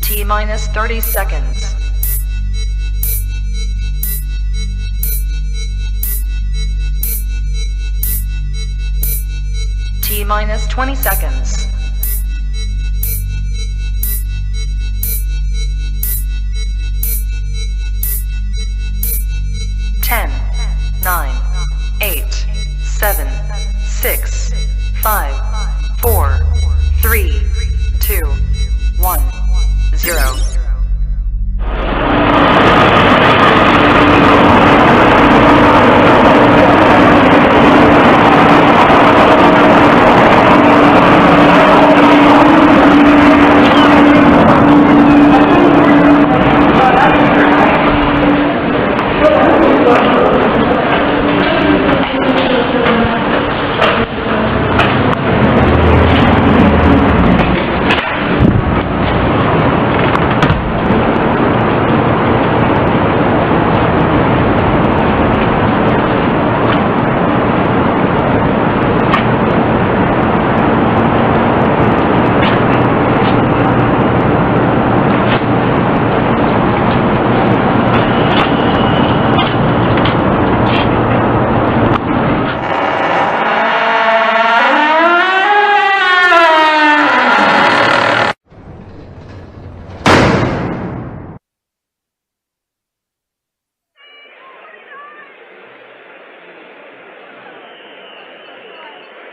T-minus 30 seconds. T-minus 20 seconds. Ten, 9, 8, 7, 6, 5, 4, 3, 2, 1, 0.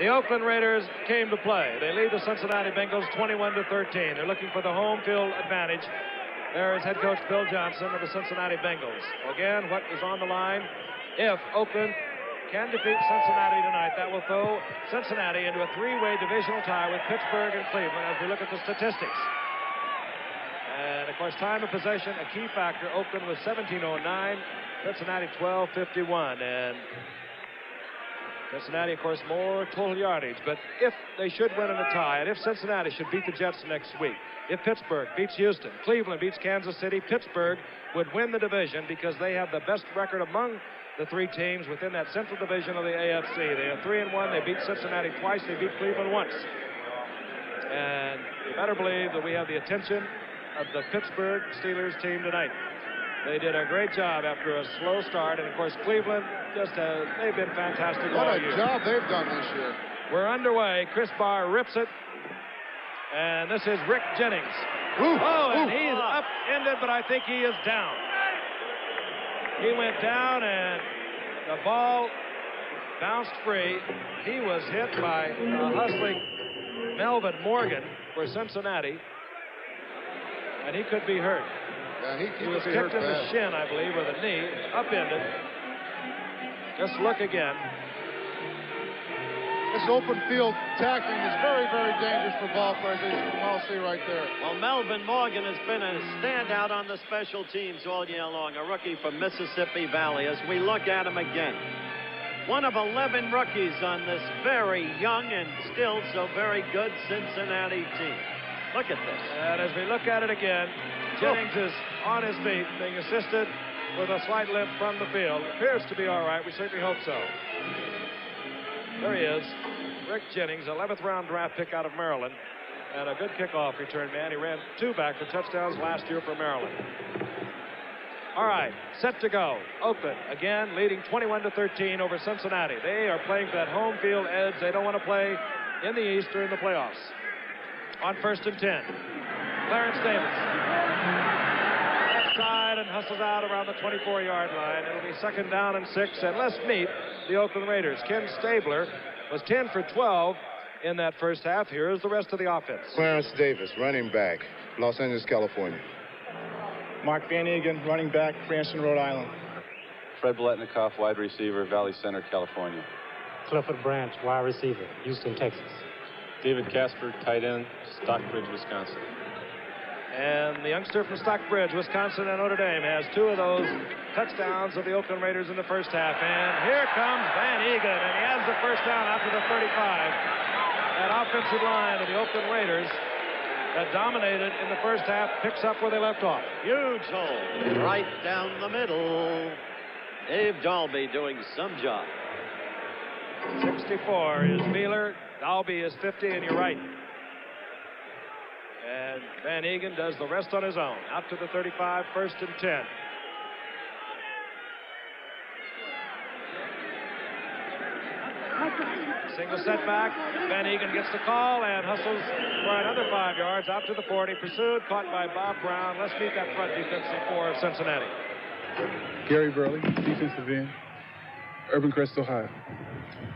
The Oakland Raiders came to play. They lead the Cincinnati Bengals 21-13. They're looking for the home field advantage. There is head coach Bill Johnson of the Cincinnati Bengals. Again, what is on the line? If Oakland can defeat Cincinnati tonight, that will throw Cincinnati into a three-way divisional tie with Pittsburgh and Cleveland as we look at the statistics. And, of course, time of possession, a key factor. Oakland was 17:09, Cincinnati 12:51. And Cincinnati, of course, more total yardage. But if they should win in a tie, and if Cincinnati should beat the Jets next week, if Pittsburgh beats Houston, Cleveland beats Kansas City, Pittsburgh would win the division because they have the best record among the three teams within that central division of the AFC. They are 3-1. They beat Cincinnati twice. They beat Cleveland once. And you better believe that we have the attention of the Pittsburgh Steelers team tonight. They did a great job after a slow start, and of course Cleveland they've been fantastic all year. What a job they've done this year. We're underway. Chris Barr rips it, and this is Rick Jennings. And he's upended, but I think he is down. He went down, and the ball bounced free. He was hit by a hustling Melvin Morgan for Cincinnati, and he could be hurt. Yeah, he was kicked in the shin, I believe, or the knee, upended. Just look again. This open field tackling is very, very dangerous for ball players, as you can well see right there. Well, Melvin Morgan has been a standout on the special teams all year long, a rookie from Mississippi Valley. As we look at him again, one of 11 rookies on this very young and still so very good Cincinnati team. Look at this. And as we look at it again, Jennings is on his feet, being assisted with a slight limp from the field. Appears to be all right. We certainly hope so. There he is. Rick Jennings, 11th round draft pick out of Maryland. And a good kickoff return man. He ran two back for touchdowns last year for Maryland. All right, set to go. Oakland, again, leading 21-13 over Cincinnati. They are playing for that home field edge. They don't want to play in the East during the playoffs. On 1st and 10. Clarence Davis. Left side and hustles out around the 24-yard line. It'll be 2nd down and 6. And let's meet the Oakland Raiders. Ken Stabler was 10 for 12 in that first half. Here is the rest of the offense. Clarence Davis, running back, Los Angeles, California. Mark Van Egan, running back, Cranston, Rhode Island. Fred Biletnikoff, wide receiver, Valley Center, California. Clifford Branch, wide receiver, Houston, Texas. David Casper, tight end, Stockbridge, Wisconsin. And the youngster from Stockbridge, Wisconsin, and Notre Dame has two of those touchdowns of the Oakland Raiders in the first half. And here comes Van Egan, and he has the first down after the 35. That offensive line of the Oakland Raiders that dominated in the first half picks up where they left off. Huge hole right down the middle. Dave Dalby doing some job. 64 is Wheeler. Dalby is 50, and you're right. And Van Egan does the rest on his own. Out to the 35, 1st and 10. Single setback. Van Egan gets the call and hustles for another 5 yards out to the 40. Pursued, caught by Bob Brown. Let's meet that front defensive four of Cincinnati. Gary Burley, defensive end, Urban Crest, Ohio.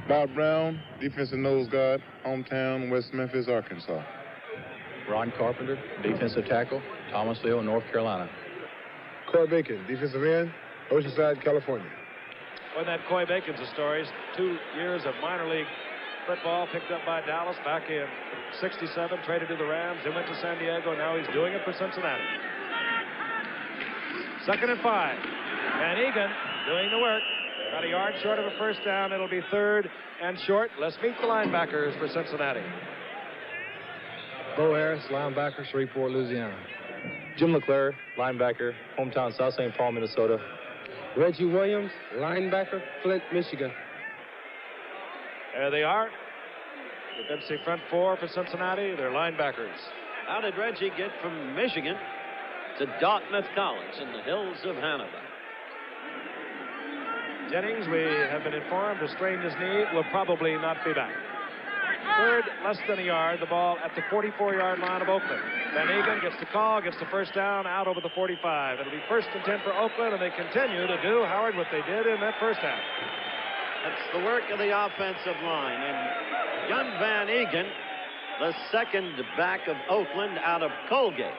Bob Brown, defensive nose guard, hometown, West Memphis, Arkansas. Ron Carpenter, defensive tackle, Thomasville, North Carolina. Coy Bacon, defensive end, Oceanside, California. When that Coy Bacon's a story, 2 years of minor league football picked up by Dallas back in '67, traded to the Rams, then went to San Diego, now he's doing it for Cincinnati. 2nd and 5. Van Egan doing the work. About a yard short of a 1st down. It'll be 3rd and short. Let's meet the linebackers for Cincinnati. Bo Harris, linebacker, Shreveport, Louisiana. Jim LeClaire, linebacker, hometown South St. Paul, Minnesota. Reggie Williams, linebacker, Flint, Michigan. There they are. Defensive front four for Cincinnati. They're linebackers. How did Reggie get from Michigan to Dartmouth College in the hills of Hanover? Jennings, we have been informed, has strained his knee, will probably not be back. 3rd, less than a yard, the ball at the 44-yard line of Oakland. Van Egan gets the call, gets the 1st down, out over the 45. It'll be 1st and 10 for Oakland, and they continue to do, Howard, what they did in that 1st half. That's the work of the offensive line. And young Van Egan, the 2nd back of Oakland out of Colgate.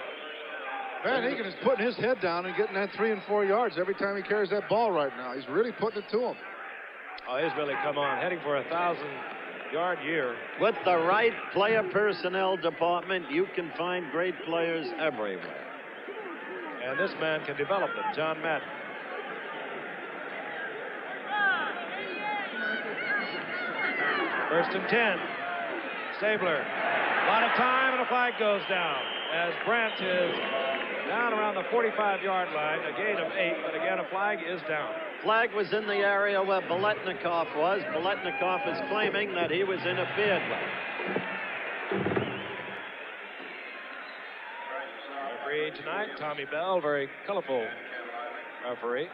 Van Egan is putting his head down and getting that 3 and 4 yards every time he carries that ball right now. He's really putting it to him. Oh, he's really come on, heading for a 1,000-yard year. With the right player personnel department, you can find great players everywhere. And this man can develop them, John Madden. First and 10. Stabler. A lot of time, and a flag goes down as Brandt is down around the 45-yard line, a gain of 8, but again, a flag is down. Flag was in the area where Biletnikoff was. Biletnikoff is claiming that he was interfered with. Referee tonight, Tommy Bell, very colorful referee.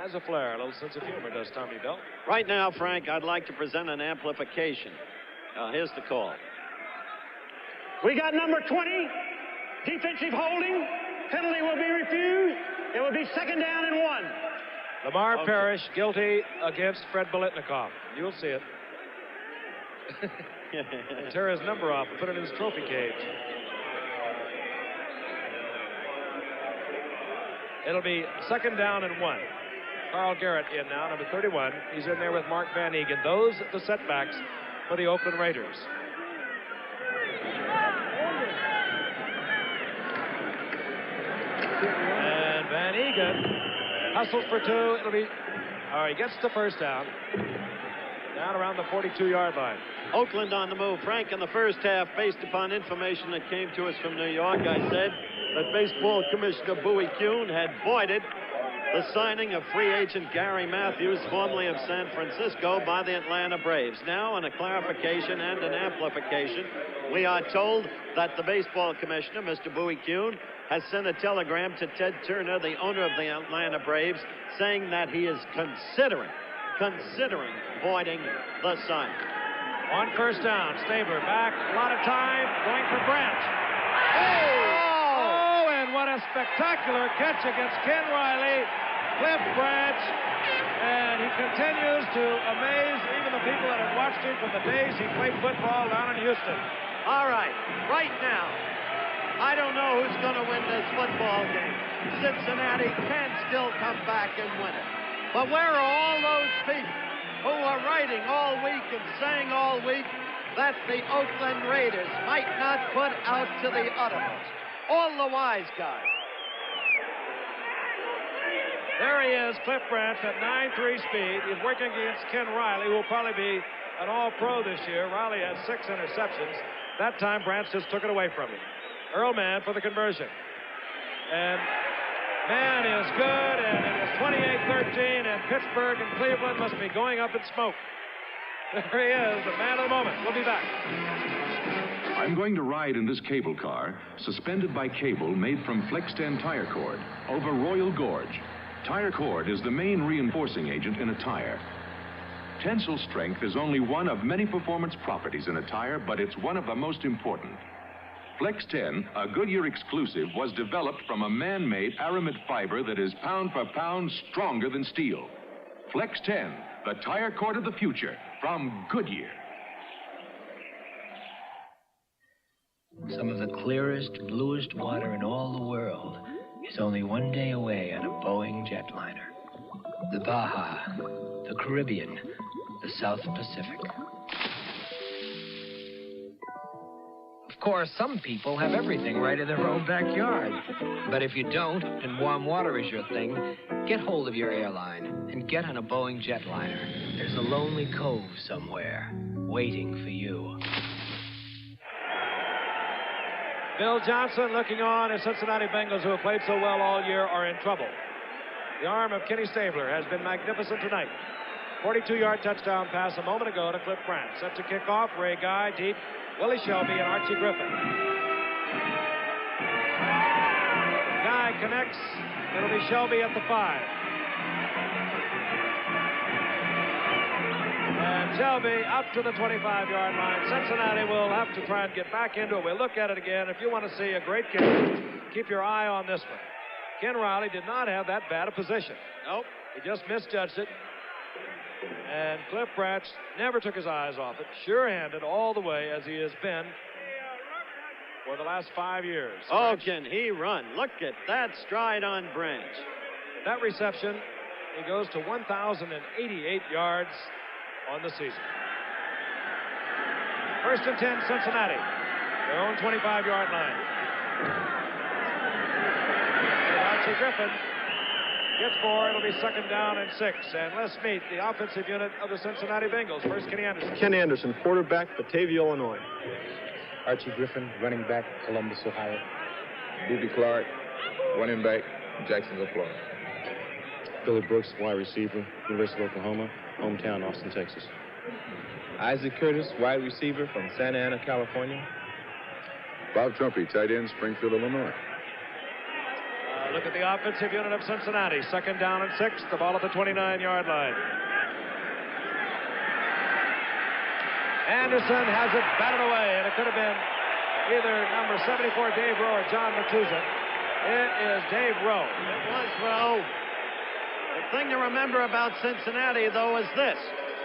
Has a flair, a little sense of humor, does Tommy Bell. Right now, Frank, I'd like to present an amplification. Here's the call. We got number 20, defensive holding. Penalty will be refused. It will be 2nd down and 1. Lamar Parrish guilty against Fred Biletnikoff. You'll see it. Tear his number off and put it in his trophy cage. It'll be 2nd down and 1. Carl Garrett in now, number 31. He's in there with Mark Van Egan. Those are the setbacks for the Oakland Raiders. And Van Egan hustles for 2. It'll be, he gets the 1st down. Down around the 42-yard line. Oakland on the move. Frank, in the 1st half, based upon information that came to us from New York, I said that baseball commissioner Bowie Kuhn had voided the signing of free agent Gary Matthews, formerly of San Francisco, by the Atlanta Braves. Now, in a clarification and an amplification, we are told that the baseball commissioner, Mr. Bowie Kuhn, has sent a telegram to Ted Turner, the owner of the Atlanta Braves, saying that he is considering voiding the signing. On 1st down, Stabler back, a lot of time, going for Brandt. Oh, and what a spectacular catch against Ken Riley. Cliff Branch, and he continues to amaze even the people that have watched him from the days he played football down in Houston. All right, right now, I don't know who's going to win this football game. Cincinnati can still come back and win it. But where are all those people who are writing all week and saying all week that the Oakland Raiders might not put out to the uttermost? All the wise guys. There he is, Cliff Branch at 9.3 speed. He's working against Ken Riley, who will probably be an all-pro this year. Riley has 6 interceptions. That time, Branch just took it away from him. Earl Mann for the conversion. And Mann is good, and it is 28-13, and Pittsburgh and Cleveland must be going up in smoke. There he is, the man of the moment. We'll be back. I'm going to ride in this cable car, suspended by cable made from Flex 10 tire cord, over Royal Gorge. Tire cord is the main reinforcing agent in a tire. Tensile strength is only one of many performance properties in a tire, but it's one of the most important. Flex 10, a Goodyear exclusive, was developed from a man-made aramid fiber that is pound for pound stronger than steel. Flex 10, the tire cord of the future, from Goodyear. Some of the clearest, bluest water in all the world is only one day away on a Boeing jetliner. The Baja, the Caribbean, the South Pacific. Of course, some people have everything right in their own backyard. But if you don't, and warm water is your thing, get hold of your airline and get on a Boeing jetliner. There's a lonely cove somewhere waiting for you. Bill Johnson looking on as Cincinnati Bengals, who have played so well all year, are in trouble. The arm of Kenny Stabler has been magnificent tonight. 42-yard touchdown pass a moment ago to Cliff Brandt. Set to kick off, Ray Guy deep, Willie Shelby and Archie Griffin. Guy connects. It'll be Shelby at the 5. And Shelby out to the 25-yard line. Cincinnati will have to try and get back into it. We'll look at it again. If you want to see a great game, keep your eye on this one. Ken Riley did not have that bad a position. Nope. He just misjudged it. And Cliff Branch never took his eyes off it. Sure-handed all the way, as he has been for the last 5 years. Oh, can he run? Look at that stride on Branch. That reception, he goes to 1,088 yards on the season. First and 10, Cincinnati. Their own 25-yard line. And Archie Griffin gets 4. It'll be second down and 6. And let's meet the offensive unit of the Cincinnati Bengals. First, Kenny Anderson. Ken Anderson, quarterback, Batavia, Illinois. Archie Griffin, running back, Columbus, Ohio. Booby Clark, running back, Jacksonville, Florida. Billy Brooks, wide receiver, University of Oklahoma, hometown, Austin, Texas. Isaac Curtis, wide receiver from Santa Ana, California. Bob Trumpy, tight end, Springfield, Illinois. Look at the offensive unit of Cincinnati. Second down and 6. The ball at the 29-yard line. Anderson has it batted away, and it could have been either number 74, Dave Rowe, or John Matuza. It is Dave Rowe. It was Rowe. The thing to remember about Cincinnati, though, is this.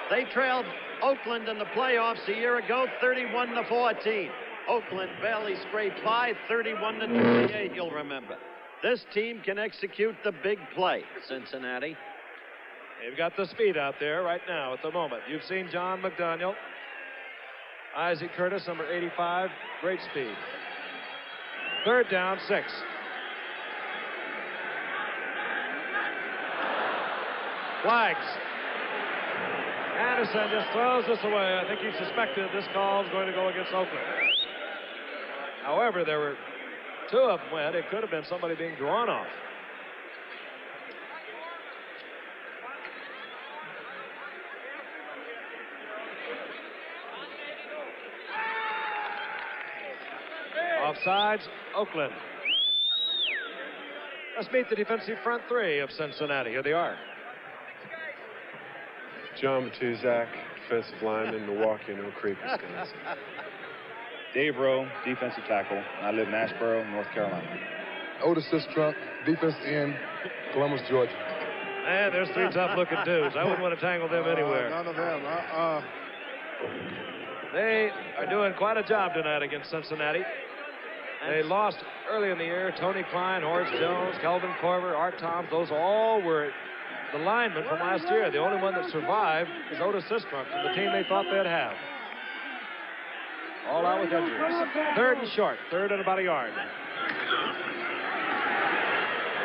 They trailed Oakland in the playoffs a year ago, 31-14. Oakland barely scraped by, 31-28, you'll remember. This team can execute the big play, Cincinnati. They've got the speed out there right now at the moment. You've seen John McDaniel. Isaac Curtis, number 85, great speed. Third down, 6. Flags. Anderson just throws this away. I think he suspected this call is going to go against Oakland. However, there were 2 of them went. It could have been somebody being drawn off. Offsides, Oakland. Let's meet the defensive front 3 of Cincinnati. Here they are. John Matuzak, defensive lineman, Milwaukee, and Oak Creek, Wisconsin. Dave Rowe, defensive tackle. I live in Asheboro, North Carolina. Otis Sistrunk, defensive end, Columbus, Georgia. And there's 3 tough-looking dudes. I wouldn't want to tangle them anywhere. None of them. They are doing quite a job tonight against Cincinnati. They lost early in the year. Tony Klein, Horace Jones, Kelvin Corver, Art Toms. Those all were the linemen from last year. The only one that survived is Otis Sistrunk from the team they thought they'd have. All out with injuries. Third and short. Third and about a yard.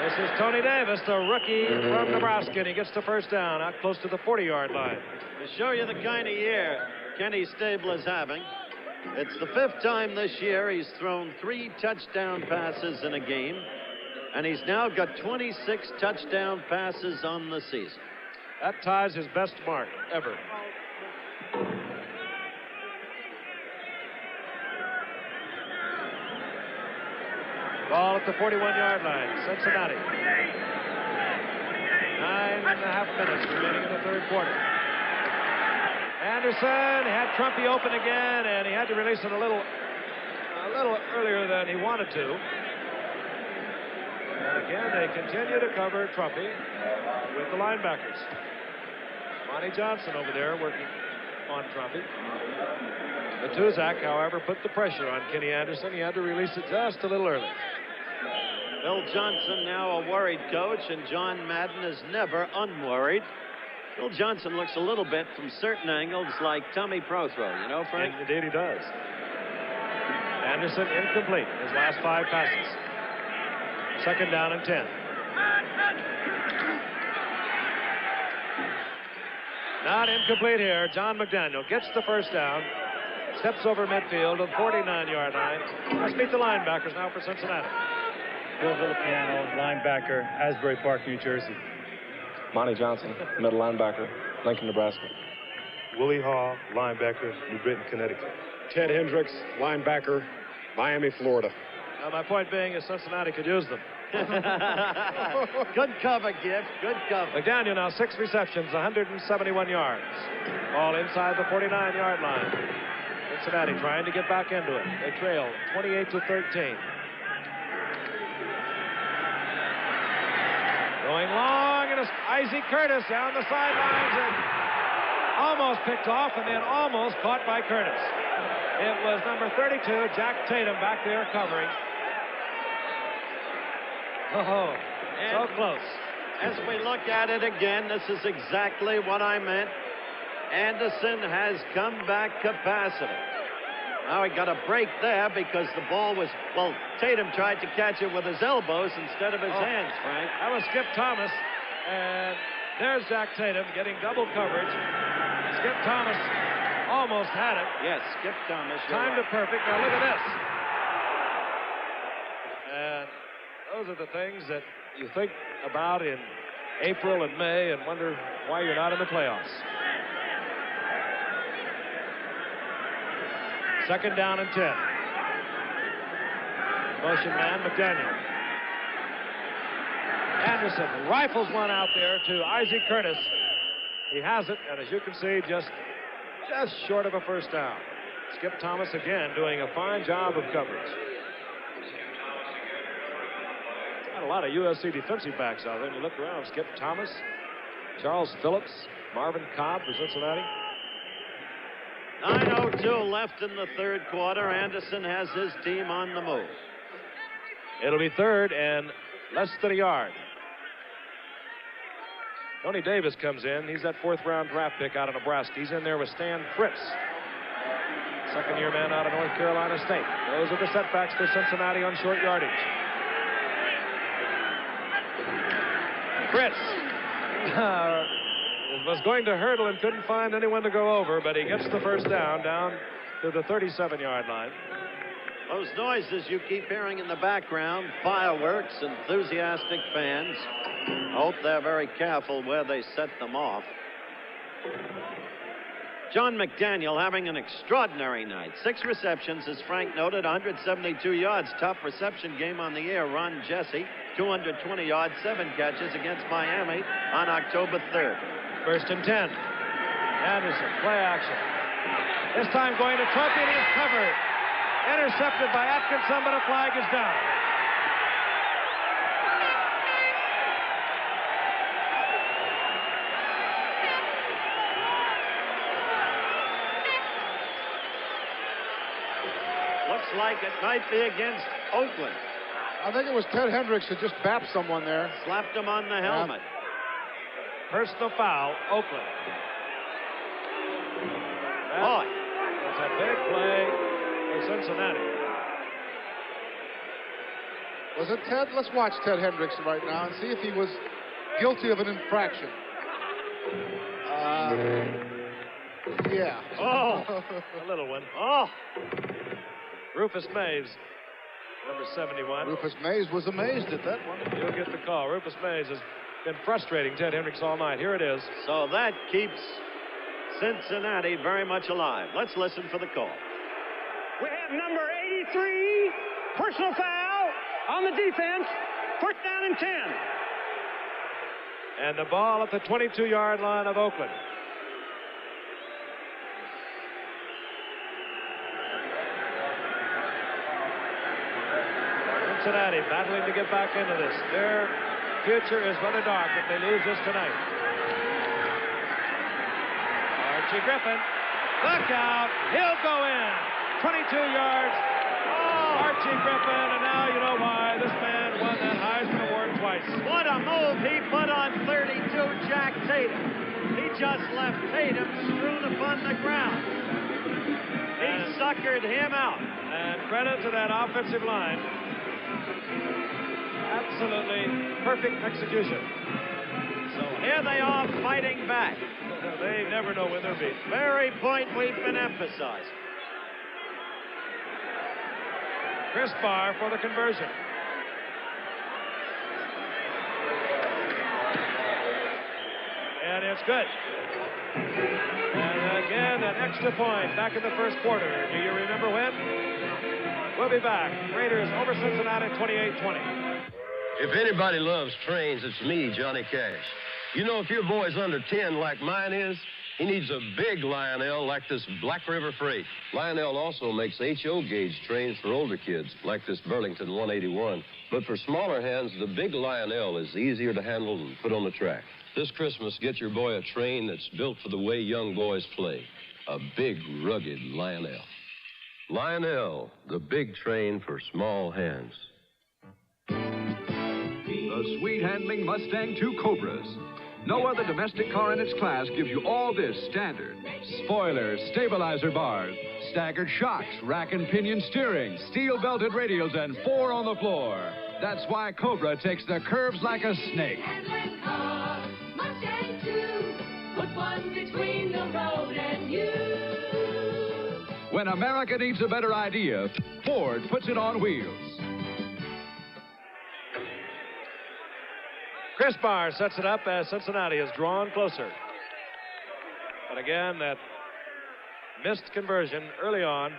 This is Tony Davis, the rookie from Nebraska, and he gets the first down out close to the 40-yard line. To show you the kind of year Kenny Stabler's having, it's the 5th time this year he's thrown 3 touchdown passes in a game, and he's now got 26 touchdown passes on the season. That ties his best mark ever. Ball at the 41-yard line. Cincinnati. 9.5 minutes remaining in the third quarter. Anderson had Trumpy open again, and he had to release it a little earlier than he wanted to. And again, they continue to cover Trumpy with the linebackers. Monty Johnson over there working on Trumpy. Matuzak, however, put the pressure on Kenny Anderson. He had to release it just a little early. Bill Johnson now a worried coach, and John Madden is never unworried. Bill Johnson looks a little bit from certain angles like Tommy Prothro, you know, Frank? Indeed he does. Anderson incomplete his last 5 passes. Second down and 10. Not incomplete here. John McDaniel gets the first down, steps over midfield to the 49-yard line. Let's meet the linebackers now for Cincinnati. Bill Villapiano, linebacker, Asbury Park, New Jersey. Monty Johnson, middle linebacker, Lincoln, Nebraska. Willie Hall, linebacker, New Britain, Connecticut. Ted Hendricks, linebacker, Miami, Florida. My point being is Cincinnati could use them. Good cover, Gift. Good cover. McDaniel now 6 receptions, 171 yards. All inside the 49-yard line. Cincinnati trying to get back into it. They trail 28-13. Going long, and it's Isaac Curtis down the sidelines and almost picked off and then almost caught by Curtis. It was number 32, Jack Tatum, back there covering. Oh, so close. As we look at it again, this is exactly what I meant. Anderson has comeback capacity. Now he got a break there because the ball was, well, Tatum tried to catch it with his elbows instead of his hands, Frank. That was Skip Thomas. And there's Jack Tatum getting double coverage. Skip Thomas almost had it. Yes, Skip Thomas. Timed it perfect. Now look at this. And those are the things that you think about in April and May and wonder why you're not in the playoffs. Second down and 10. Motion man, McDaniel. Anderson rifles one out there to Isaac Curtis. He has it, and as you can see, just short of a first down. Skip Thomas again doing a fine job of coverage. Got a lot of USC defensive backs out there. And you look around, Skip Thomas, Charles Phillips, Marvin Cobb for Cincinnati. 9:02 left in the third quarter. Anderson has his team on the move. It'll be third and less than a yard. Tony Davis comes in. He's that 4th-round draft pick out of Nebraska. He's in there with Stan Fritz, second-year man out of North Carolina State. Those are the setbacks for Cincinnati on short yardage. Fritz was going to hurdle and couldn't find anyone to go over, but he gets the first down to the 37-yard line. Those noises you keep hearing in the background, fireworks, enthusiastic fans. I hope they're very careful where they set them off. John McDaniel having an extraordinary night. 6 receptions, as Frank noted, 172 yards. Top reception game on the year. Ron Jesse, 220 yards, 7 catches against Miami on October 3rd. First and 10. Anderson, play action. This time going to Trumpy, and he's covered. Intercepted by Atkinson, but a flag is down. Looks like it might be against Oakland. I think it was Ted Hendricks that just bapped someone there. Slapped him on the helmet. Personal foul, Oakland. That's a big play for Cincinnati. Was it Ted? Let's watch Ted Hendricks right now and see if he was guilty of an infraction. Yeah. Oh, a little one. Oh. Rufus Mays, number 71. Rufus Mays was amazed at that one. You'll get the call. Rufus Mays has been frustrating Ted Hendricks all night. Here it is. So that keeps Cincinnati very much alive. Let's listen for the call. We have number 83, personal foul, On the defense, 4th down and 10. And the ball at the 22-yard line of Oakland. Cincinnati battling to get back into this. Their future is rather dark if they lose this tonight. Archie Griffin, look out, he'll go in. 22 yards. Oh, Archie Griffin, and now you know why this man won that Heisman Award twice. What a move he put on 32, Jack Tatum. He just left Tatum strewn upon the ground. He suckered him out. And credit to that offensive line. Absolutely perfect execution. So here they are fighting back. They never know when they're beat. Very point we've been emphasizing. Chris Barr for the conversion. And it's good. And again, an extra point back in the first quarter. Do you remember when? We'll be back. Raiders over Cincinnati 28-20. If anybody loves trains, it's me, Johnny Cash. You know, if your boy's under 10 like mine is, he needs a big Lionel like this Black River Freight. Lionel also makes HO gauge trains for older kids, like this Burlington 181. But for smaller hands, the big Lionel is easier to handle and put on the track. This Christmas, get your boy a train that's built for the way young boys play. A big, rugged Lionel. Lionel, the big train for small hands. The sweet-handling Mustang 2 Cobras. No other domestic car in its class gives you all this standard. Spoilers, stabilizer bars, staggered shocks, rack and pinion steering, steel-belted radials, and 4 on the floor. That's why Cobra takes the curves like a snake. Mustang 2, put one between the road and you. When America needs a better idea, Ford puts it on wheels. Chris Barr sets it up as Cincinnati has drawn closer. But again, that missed conversion early on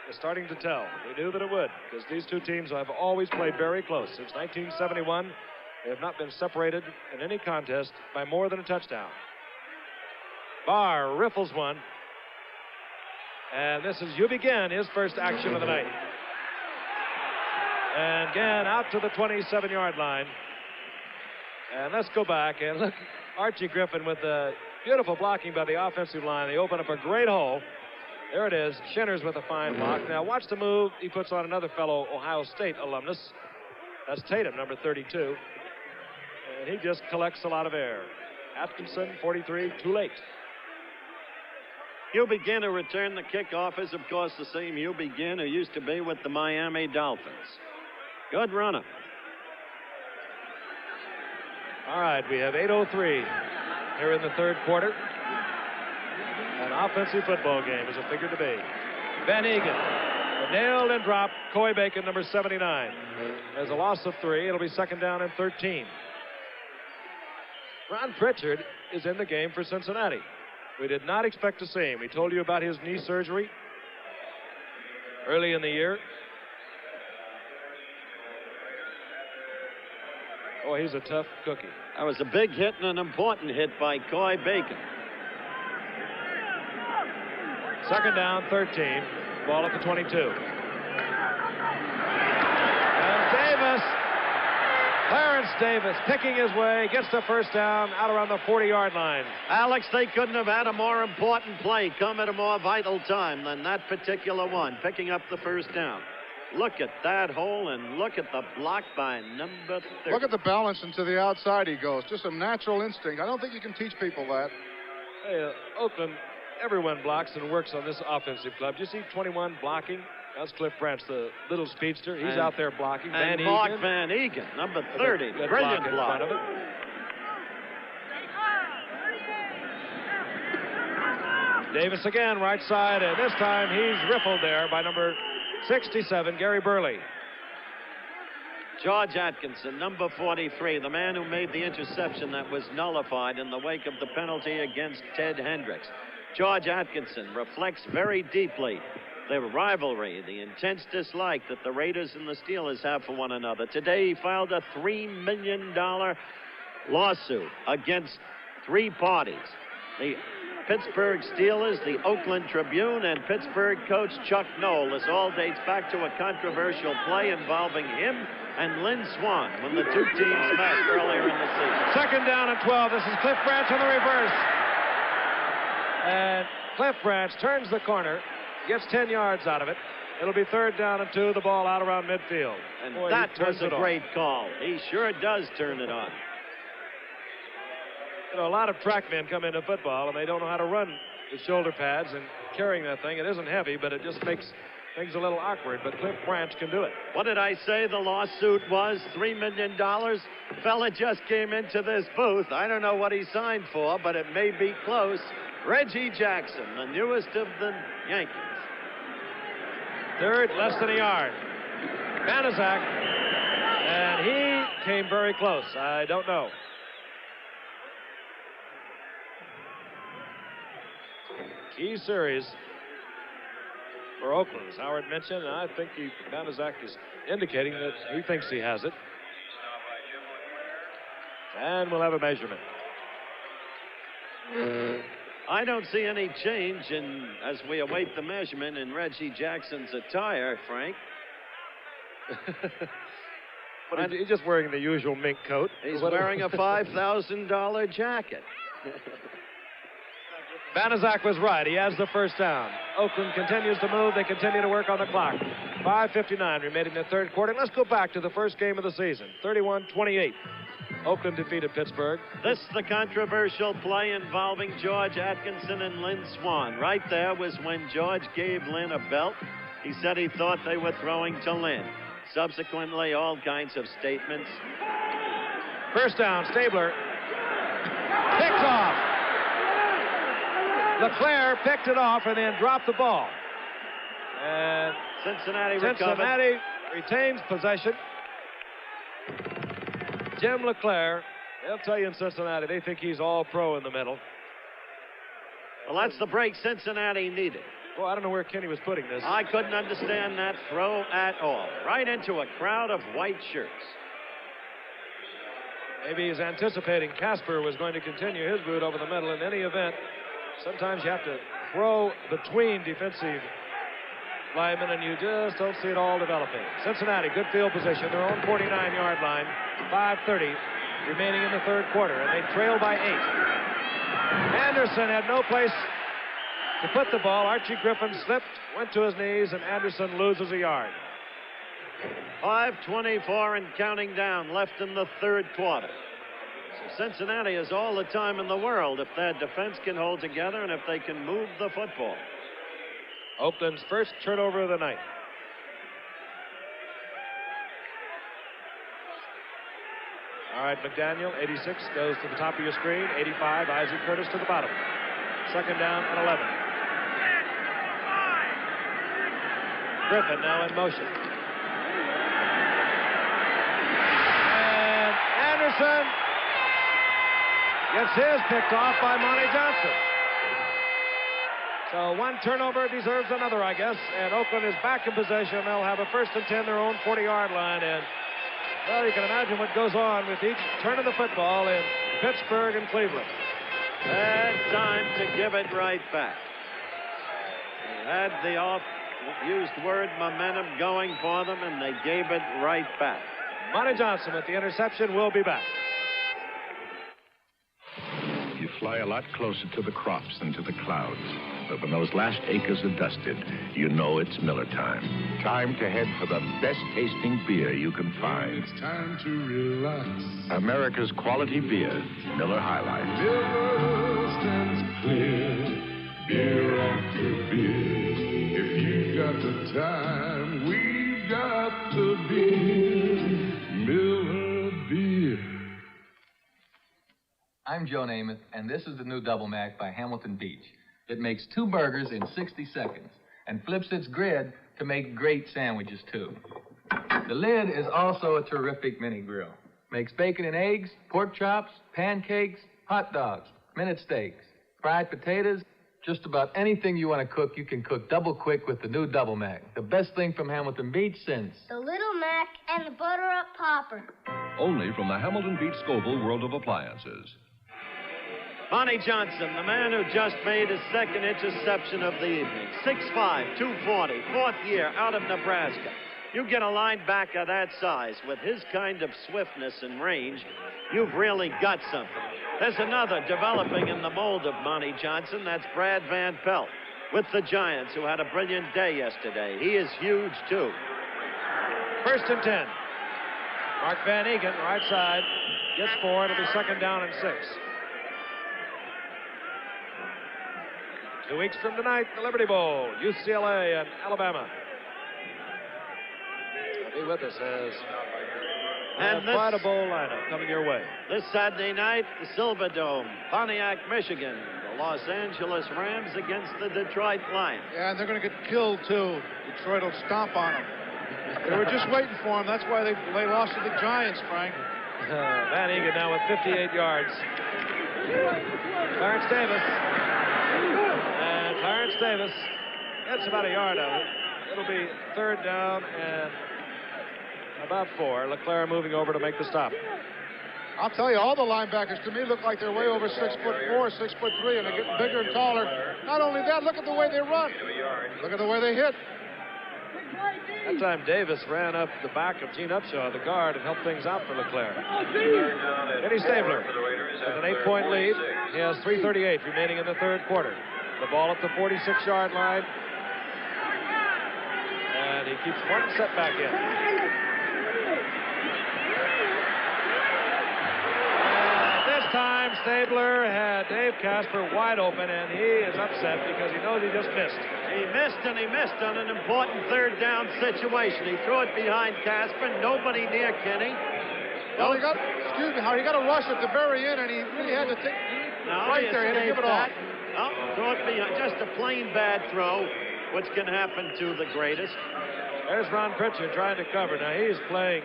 is starting to tell. We knew that it would, because these two teams have always played very close. Since 1971, they have not been separated in any contest by more than a touchdown. Barr riffles one. And this is You Begin, his first action of the night. And again, out to the 27-yard line. And let's go back and look, Archie Griffin with the beautiful blocking by the offensive line. They open up a great hole. There it is. Shinners with a fine block. Now watch the move he puts on another fellow Ohio State alumnus. That's Tatum, number 32. And he just collects a lot of air. Atkinson, 43, too late. You Begin to return the kickoff is, of course, the same You Begin who used to be with the Miami Dolphins. Good runner. All right, we have 8:03 here in the third quarter. An offensive football game is a figure to be. Van Egan, nailed and dropped. Coy Bacon, number 79. There's a loss of 3. It'll be second down and 13. Ron Pritchard is in the game for Cincinnati. We did not expect to see him. We told you about his knee surgery early in the year. Oh, he's a tough cookie. That was a big hit and an important hit by Coy Bacon. Second down, 13. Ball at the 22. And Davis, Clarence Davis, picking his way, gets the first down out around the 40-yard line. Alex, they couldn't have had a more important play come at a more vital time than that particular one, picking up the first down. Look at that hole, and look at the block by number 30. Look at the balance, and to the outside he goes. Just a natural instinct. I don't think you can teach people that. Hey, Oakland, everyone blocks and works on this offensive club. Do you see 21 blocking? That's Cliff Branch, the little speedster. He's out there blocking. And Mark Van Egan, number 30. Brilliant block. In front of it. Davis again, right side, and this time he's riffled there by number 67, Gary Burley. George Atkinson, number 43, the man who made the interception that was nullified in the wake of the penalty against Ted Hendricks. George Atkinson reflects very deeply the rivalry, the intense dislike that the Raiders and the Steelers have for one another. Today, he filed a $3 million lawsuit against three parties: the Pittsburgh Steelers, the Oakland Tribune, and Pittsburgh coach Chuck Noll. This all dates back to a controversial play involving him and Lynn Swann when the two teams met earlier in the season. Second down and 12. This is Cliff Branch on the reverse. And Cliff Branch turns the corner, gets 10 yards out of it. It'll be third down and 2, the ball out around midfield. And Boy, that was a it great call. He sure does turn it on. You know, a lot of track men come into football and they don't know how to run with shoulder pads and carrying that thing. It isn't heavy, but it just makes things a little awkward. But Cliff Branch can do it. What did I say the lawsuit was? $3 million? Fella just came into this booth. I don't know what he signed for, but it may be close. Reggie Jackson, the newest of the Yankees. Third, less than a yard. Banaszak, and he came very close. I don't know. Key series for Oakland, as Howard mentioned, and I think Banaszak is indicating that he thinks he has it. And we'll have a measurement. I don't see any change as we await the measurement in Reggie Jackson's attire, Frank. But he's just wearing the usual mink coat. He's wearing a $5,000 jacket. Banaszak was right. He has the first down. Oakland continues to move. They continue to work on the clock. 5:59 remaining in the third quarter. Let's go back to the first game of the season. 31-28. Oakland defeated Pittsburgh. This the controversial play involving George Atkinson and Lynn Swann. Right there was when George gave Lynn a belt. He said he thought they were throwing to Lynn. Subsequently, all kinds of statements. First down, Stabler. Picked off. LeClaire picked it off and then dropped the ball. And Cincinnati retains possession. Jim LeClaire, they'll tell you in Cincinnati, they think he's all pro in the middle. Well, that's the break Cincinnati needed. Well, I don't know where Kenny was putting this. I couldn't understand that throw at all. Right into a crowd of white shirts. Maybe he's anticipating Casper was going to continue his route over the middle. In any event, sometimes you have to throw between defensive linemen, and you just don't see it all developing. Cincinnati, good field position, their own 49-yard line. 5:30 remaining in the third quarter, and they trail by 8. Anderson had no place to put the ball. Archie Griffin slipped, went to his knees, and Anderson loses a yard. 5:24 and counting down left in the third quarter. So Cincinnati has all the time in the world if their defense can hold together and if they can move the football. Oakland's first turnover of the night. All right, McDaniel, 86, goes to the top of your screen. 85, Isaac Curtis to the bottom. Second down and 11. Griffin now in motion. And Anderson gets his picked off by Monty Johnson. So one turnover deserves another, I guess. And Oakland is back in possession. They'll have a 1st and 10, their own 40-yard line. And well, you can imagine what goes on with each turn of the football in Pittsburgh and Cleveland. And time to give it right back. They had the oft-used word momentum going for them, and they gave it right back. Monty Johnson with the interception will be back. You fly a lot closer to the crops than to the clouds. But when those last acres are dusted, you know it's Miller time. Time to head for the best tasting beer you can find. It's time to relax. America's quality beer, Miller High Life. Miller stands clear, beer after beer. If you've got the time, we've got the beer. Miller beer. I'm Joe Namath, and this is the new Double Mac by Hamilton Beach. It makes 2 burgers in 60 seconds and flips its grid to make great sandwiches, too. The lid is also a terrific mini grill. Makes bacon and eggs, pork chops, pancakes, hot dogs, minute steaks, fried potatoes, Just about anything you want to cook, you can cook double quick with the new Double Mac. The best thing from Hamilton Beach since. The Little Mac and the Butter Up Popper. Only from the Hamilton Beach Scoville world of appliances. Monty Johnson, the man who just made his second interception of the evening. 6'5", 240, fourth year out of Nebraska. You get a linebacker that size with his kind of swiftness and range, you've really got something. There's another developing in the mold of Monty Johnson. That's Brad Van Pelt with the Giants, who had a brilliant day yesterday. He is huge, too. 1st and 10. Mark Van Egan, right side, gets 4. It'll be 2nd down and 6. 2 weeks from tonight, the Liberty Bowl, UCLA and Alabama. Be with us as quite a bowl lineup coming your way. This Saturday night, the Silverdome, Pontiac, Michigan. The Los Angeles Rams against the Detroit Lions. Yeah, and they're going to get killed, too. Detroit will stomp on them. They were just waiting for them. That's why they lost to the Giants, Frank. Van Egan now with 58 yards. Clarence Davis. And Clarence Davis gets about a yard of it. It'll be 3rd down and about 4. Leclerc moving over to make the stop. I'll tell you, all the linebackers to me look like they're way over 6'4", 6'3", and they're getting bigger and taller. Not only that, look at the way they run. Look at the way they hit. That time Davis ran up the back of Gene Upshaw, the guard, and helped things out for Leclerc. Eddie Stabler with an 8-point lead. He has 3:38 remaining in the 3rd quarter. The ball at the 46-yard line. And he keeps one setback in. Time Stabler had Dave Casper wide open, and he is upset because he knows he just missed. He missed, and he missed on an important 3rd down situation. He threw it behind Casper, nobody near Kenny. Well, he got a rush at the very end, and he really had to take right there and give it off. Oh, throw it behind, just a plain bad throw, which can happen to the greatest. There's Ron Pritchard trying to cover. Now, he's playing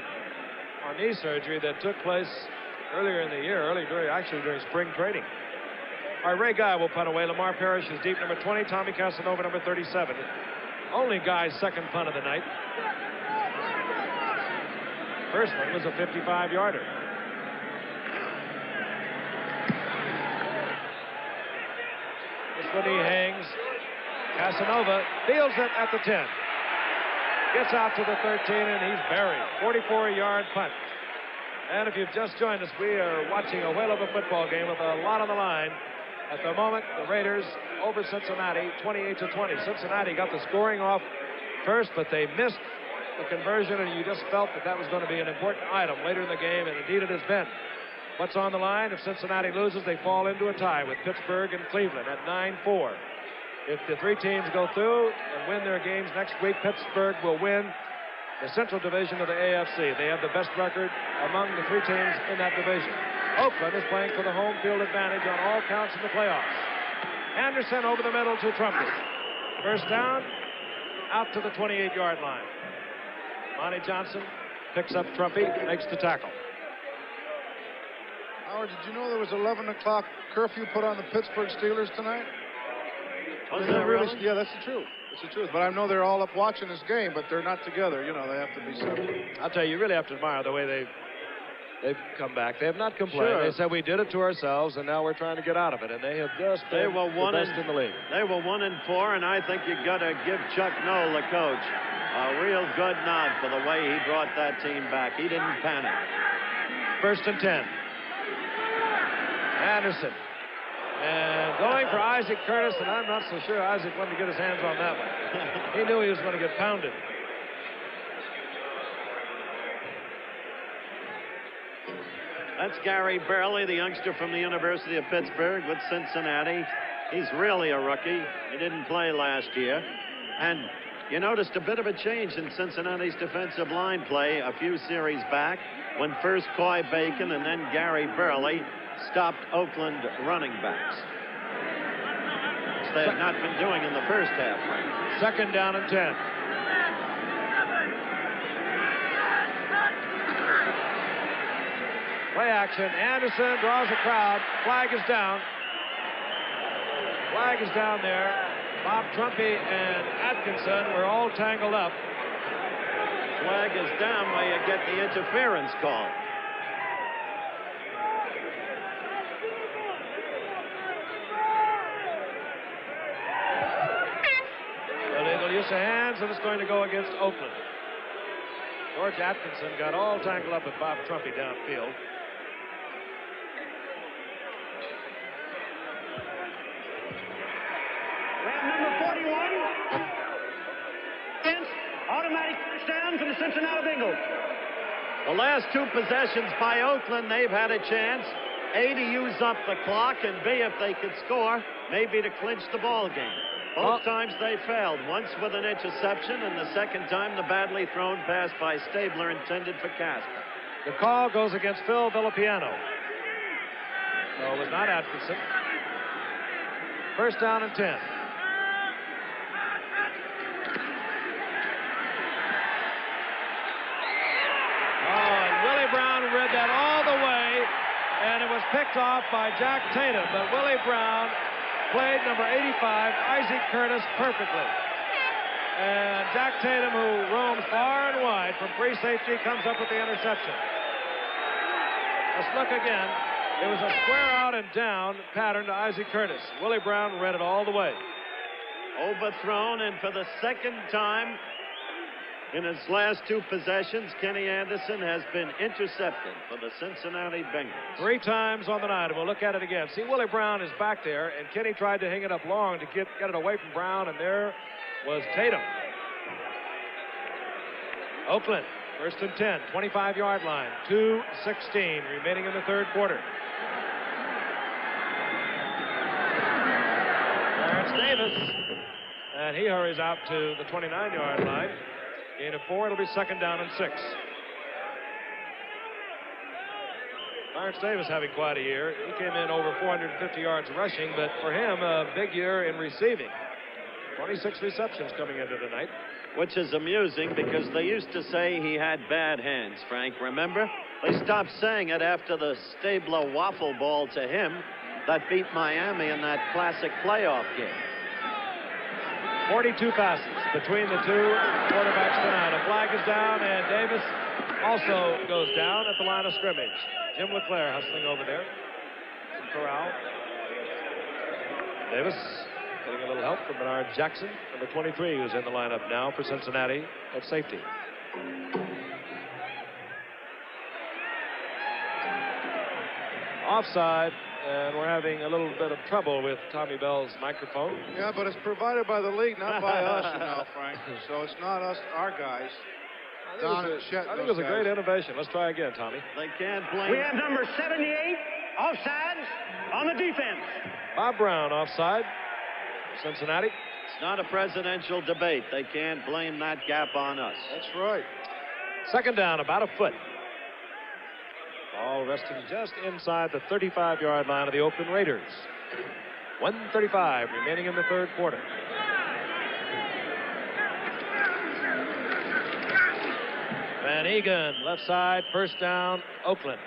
on knee surgery that took place earlier in the year, during spring training. All right, Ray Guy will punt away. Lamar Parrish is deep, number 20. Tommy Casanova, number 37. Only Guy's 2nd punt of the night. First one was a 55-yarder. This one he hangs. Casanova fields it at the 10. Gets out to the 13, and he's buried. 44-yard punt. And if you've just joined us, we are watching a whale of a football game with a lot on the line. At the moment, the Raiders over Cincinnati, 28-20. Cincinnati got the scoring off first, but they missed the conversion, and you just felt that was going to be an important item later in the game, and indeed it has been. What's on the line? If Cincinnati loses, they fall into a tie with Pittsburgh and Cleveland at 9-4. If the 3 teams go through and win their games next week, Pittsburgh will win the Central Division of the AFC. They have the best record among the 3 teams in that division. Oakland is playing for the home field advantage on all counts in the playoffs. Anderson over the middle to Trumpy. 1st down, out to the 28-yard line. Monty Johnson picks up Trumpy, makes the tackle. Howard, did you know there was 11 o'clock curfew put on the Pittsburgh Steelers tonight? Was that really? Yeah, that's the truth. It's the truth. But I know they're all up watching this game, but they're not together. You know, they have to be separate. I'll tell you, you really have to admire the way they've come back. They have not complained. Sure. They said we did it to ourselves, and now we're trying to get out of it. And they have just been the best in the league. They were 1-4, and I think you got to give Chuck Noll, the coach, a real good nod for the way he brought that team back. He didn't panic. 1st and 10. Anderson. And going for Isaac Curtis, and I'm not so sure Isaac wanted to get his hands on that one. He knew he was going to get pounded. That's Gary Burley, the youngster from the University of Pittsburgh with Cincinnati. He's really a rookie. He didn't play last year. And you noticed a bit of a change in Cincinnati's defensive line play a few series back when first Coy Bacon and then Gary Burley stopped Oakland running backs, which they had not been doing in the first half. 2nd down and 10. Play action. Anderson draws a crowd. Flag is down. flag is down there. Bob Trumpy and Atkinson were all tangled up. Flag is down where you get the interference call. Illegal use of hands, and it's going to go against Oakland. George Atkinson got all tangled up with Bob Trumpy downfield. Number 41. Automatic first down for the Cincinnati Bengals. The last two possessions by Oakland, they've had a chance. A, to use up the clock, and B, if they could score, maybe to clinch the ball game. Both times they failed, once with an interception, and the second time the badly thrown pass by Stabler intended for Casper. The call goes against Phil Villapiano. So it was not Atkinson. First down and 10. Brown read that all the way, and it was picked off by Jack Tatum, but Willie Brown played number 85, Isaac Curtis, perfectly. And Jack Tatum, who roams far and wide from free safety, comes up with the interception. Let's look again. It was a square out and down pattern to Isaac Curtis. Willie Brown read it all the way. Overthrown, and for the second time in his last two possessions, Kenny Anderson has been intercepted for the Cincinnati Bengals. 3 times on the night, and we'll look at it again. See, Willie Brown is back there, and Kenny tried to hang it up long to get it away from Brown, and there was Tatum. Oakland, first and 10, 25-yard line, 2:16 remaining in the third quarter. Clarence Davis, and he hurries out to the 29-yard line. Gain of 4, it'll be second down and 6. Clarence Davis having quite a year. He came in over 450 yards rushing, but for him, a big year in receiving. 26 receptions coming into tonight. Which is amusing because they used to say he had bad hands, Frank, remember? They stopped saying it after the Stabler waffle ball to him that beat Miami in that classic playoff game. 42 passes between the two quarterbacks tonight. A flag is down, and Davis also goes down at the line of scrimmage. Jim LeClaire hustling over there. Corral. Davis getting a little help from Bernard Jackson, number 23, who's in the lineup now for Cincinnati at safety. Offside. And we're having a little bit of trouble with Tommy Bell's microphone. Yeah, but it's provided by the league, not by us, you know, Frank. So it's not us, our guys. I think it was a great innovation. Let's try again, Tommy. They can't blame. We have number 78, offsides on the defense. Bob Brown offside. Cincinnati. It's not a presidential debate. They can't blame that gap on us. That's right. Second down, about a foot. All resting just inside the 35-yard line of the Oakland Raiders. 1:35 remaining in the third quarter. Van Egan, left side, first down, Oakland.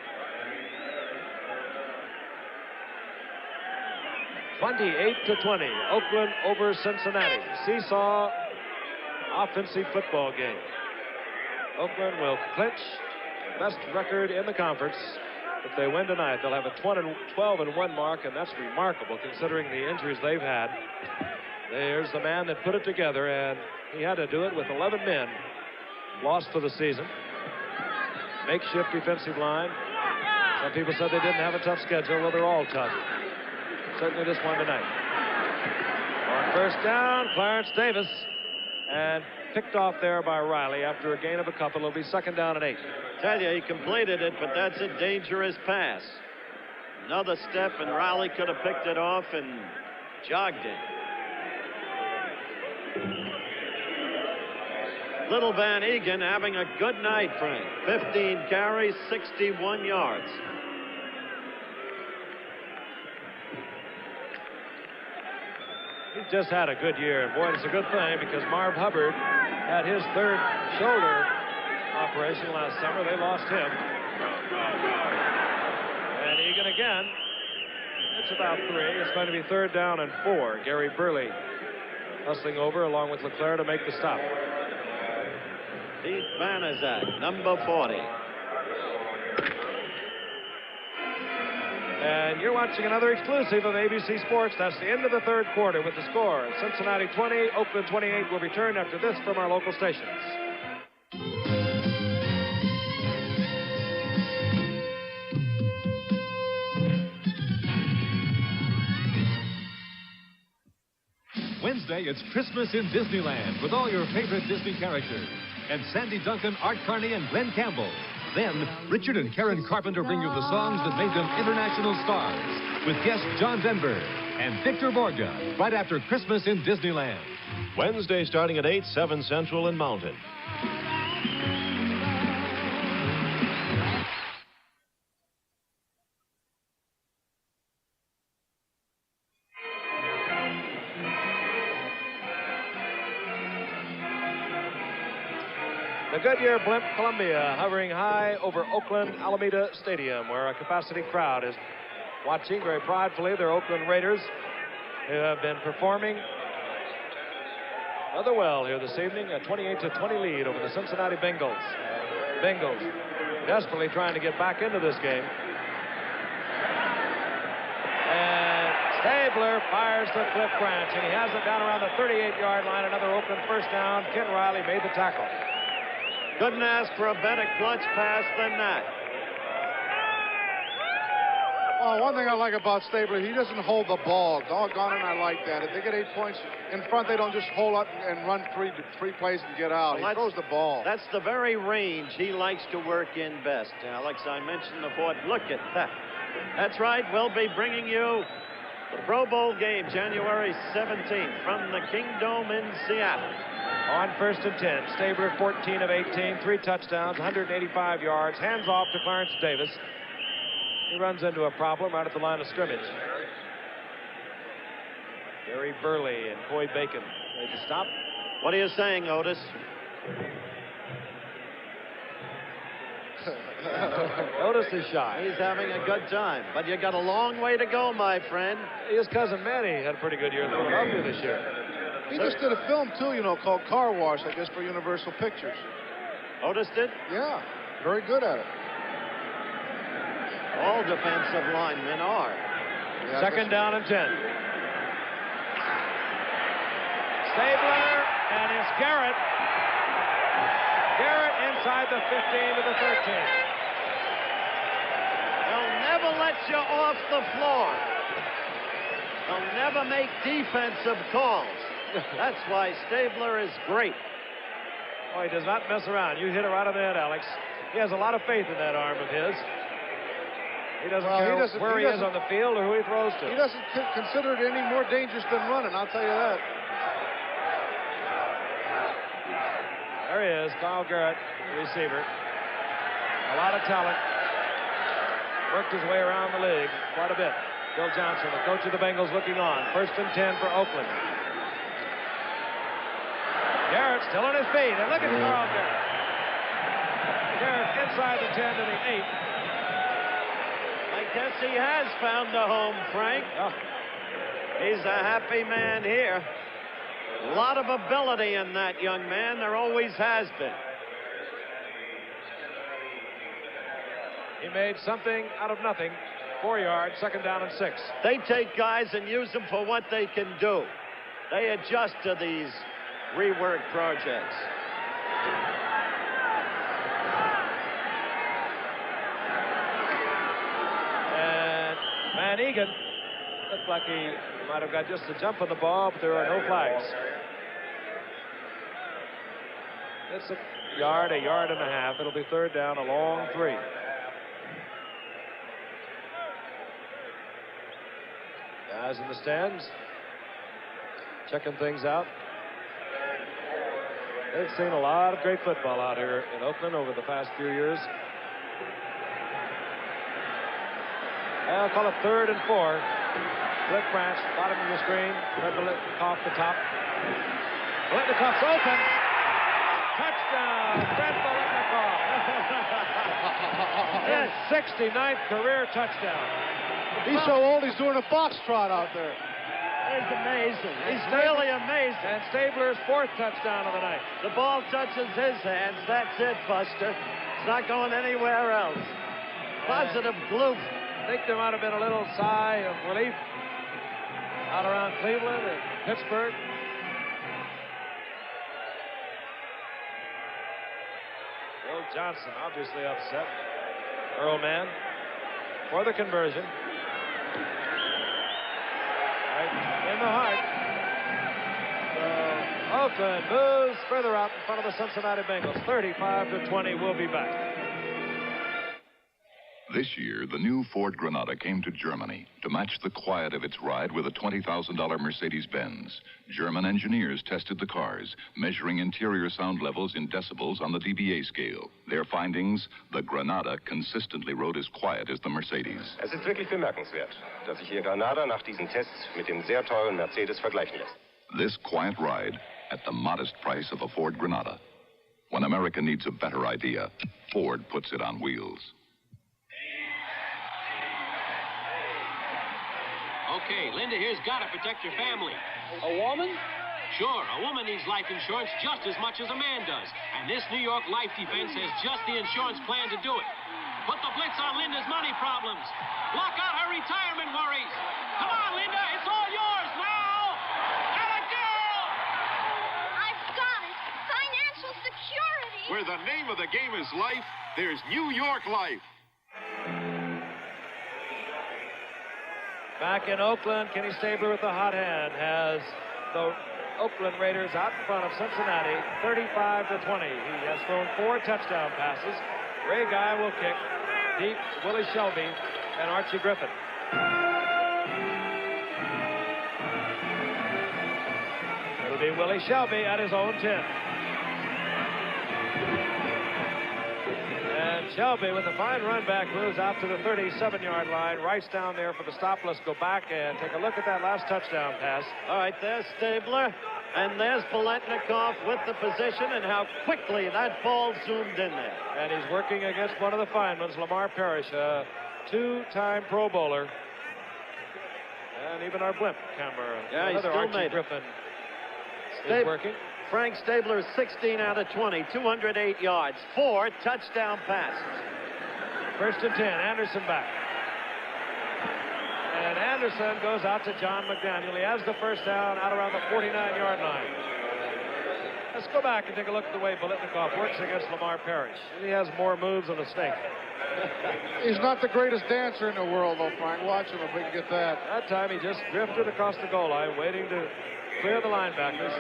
28-20, Oakland over Cincinnati. Seesaw offensive football game. Oakland will clinch best record in the conference. If they win tonight, they'll have a 12-1 mark, and that's remarkable considering the injuries they've had. There's the man that put it together, and he had to do it with 11 men lost for the season. Makeshift defensive line. Some people said they didn't have a tough schedule. Well, they're all tough. Certainly this one tonight. On first down, Clarence Davis, and picked off there by Riley after a gain of a couple. It'll be second down and 8. Tell you, he completed it, but that's a dangerous pass. Another step, and Riley could have picked it off and jogged it. Little Van Egan having a good night, Frank. 15 carries, 61 yards. He's just had a good year, and boy, it's a good thing because Marv Hubbard had his third shoulder operation last summer. They lost him. And Egan again. It's about 3. It's going to be 3rd down and 4. Gary Burley hustling over along with LeClaire to make the stop. Pete Banaszak, number 40. And you're watching another exclusive of ABC Sports. That's the end of the 3rd quarter with the score. Cincinnati 20, Oakland 28. Will return after this from our local stations. Wednesday, it's Christmas in Disneyland with all your favorite Disney characters. And Sandy Duncan, Art Carney, and Glenn Campbell. Then, Richard and Karen Carpenter bring you the songs that made them international stars. With guests John Denver and Victor Borga, right after Christmas in Disneyland. Wednesday starting at 8, 7 Central and Mountain. The Goodyear blimp Columbia hovering high over Oakland Alameda Stadium, where a capacity crowd is watching very pridefully their Oakland Raiders, who have been performing rather well here this evening. A 28-20 lead over the Cincinnati Bengals. Bengals desperately trying to get back into this game. And Stabler fires to Cliff Branch, and he has it down around the 38-yard line. Another Oakland first down. Ken Riley made the tackle. Couldn't ask for a better clutch pass than that. Well, one thing I like about Stabler, he doesn't hold the ball. Doggone it, I like that. If they get 8 points in front, they don't just hold up and run three plays and get out. Well, he throws the ball. That's the very range he likes to work in best. Alex, I mentioned the fourth. Look at that. That's right. We'll be bringing you the Pro Bowl game, January 17th, from the Kingdome in Seattle. On 1st and 10, Stabler 14 of 18, 3 touchdowns, 185 yards, hands off to Clarence Davis. He runs into a problem right at the line of scrimmage. Gary Burley and Coy Bacon made the stop. What are you saying, Otis? Otis is shy. He's having a good time, but you got a long way to go, my friend. His cousin Manny had a pretty good year in Philadelphia this year. He just did a film, too, called Car Wash, I guess, for Universal Pictures. Otis did? Yeah, very good at it. All defensive linemen are. Yeah, 2nd down and 10. Stabler, and it's Garrett. Garrett inside the 15 to the 13. They'll never let you off the floor. They'll never make defensive calls. That's why Stabler is great. Oh, he does not mess around. You hit it right on the head, Alex. He has a lot of faith in that arm of his. He doesn't care where he is on the field or who he throws to. He doesn't consider it any more dangerous than running, I'll tell you that. There he is, Kyle Garrett, the receiver. A lot of talent. Worked his way around the league quite a bit. Bill Johnson, the coach of the Bengals, looking on. 1st and 10 for Oakland. Garrett still on his feet, and look at Carl Garrett. Garrett inside the 10 to the 8. I guess he has found a home, Frank. Oh. He's a happy man here. A lot of ability in that young man. There always has been. He made something out of nothing. 4 yards, 2nd down and 6. They take guys and use them for what they can do. They adjust to these rework projects. And Van Egan looked like he might have got just a jump on the ball, but there are no flags. It's a yard and a half. It'll be 3rd down, a long 3. Guys in the stands checking things out. They've seen a lot of great football out here in Oakland over the past few years. I'll call it 3rd and 4. Cliff Branch, bottom of the screen. Biletnikoff the top. Biletnikoff's open. Touchdown, Fred Biletnikoff. His 69th career touchdown. He's so old, he's doing a foxtrot out there. It's amazing. He's really amazing. And Stabler's 4th touchdown of the night. The ball touches his hands. That's it, Buster. It's not going anywhere else. Positive glue. I think there might have been a little sigh of relief out around Cleveland and Pittsburgh. Will Johnson obviously upset. Earl Mann for the conversion. Right in the heart. So Oakland moves further out in front of the Cincinnati Bengals. 35-20. We'll be back. This year, the new Ford Granada came to Germany to match the quiet of its ride with a $20,000 Mercedes-Benz. German engineers tested the cars, measuring interior sound levels in decibels on the dBA scale. Their findings, the Granada consistently rode as quiet as the Mercedes. Es ist wirklich bemerkenswert, dass sich Ihr Granada nach diesen Tests mit dem sehr teuren Mercedes vergleichen lässt. This quiet ride at the modest price of a Ford Granada. When America needs a better idea, Ford puts it on wheels. Okay, Linda here's got to protect your family. A woman? Sure, a woman needs life insurance just as much as a man does. And this New York Life Defense has just the insurance plan to do it. Put the blitz on Linda's money problems. Block out her retirement worries. Come on, Linda, it's all yours now. And a goal! I've got it. Financial security. Where the name of the game is life, there's New York Life. Back in Oakland, Kenny Stabler with the hot hand has the Oakland Raiders out in front of Cincinnati, 35-20. He has thrown 4 touchdown passes. Ray Guy will kick. Deep, Willie Shelby and Archie Griffin. It'll be Willie Shelby at his own 10. And Shelby, with a fine run back, moves out to the 37-yard line. Rice down there for the stop. Let's go back and take a look at that last touchdown pass. All right, there's Stabler. And there's Biletnikoff with the position and how quickly that ball zoomed in there. And he's working against one of the fine ones, Lamar Parrish, a 2-time Pro Bowler. And even our blimp camera, another Archie Griffin, is working. Frank Stabler is 16 out of 20, 208 yards, 4 touchdown passes. 1st and 10, Anderson back. And Anderson goes out to John McDaniel. He has the first down out around the 49-yard line. Let's go back and take a look at the way Biletnikoff works against Lamar Parrish. He has more moves than a snake. He's not the greatest dancer in the world, though, Frank. Watch him if we can get that. That time he just drifted across the goal line, waiting to clear the linebackers.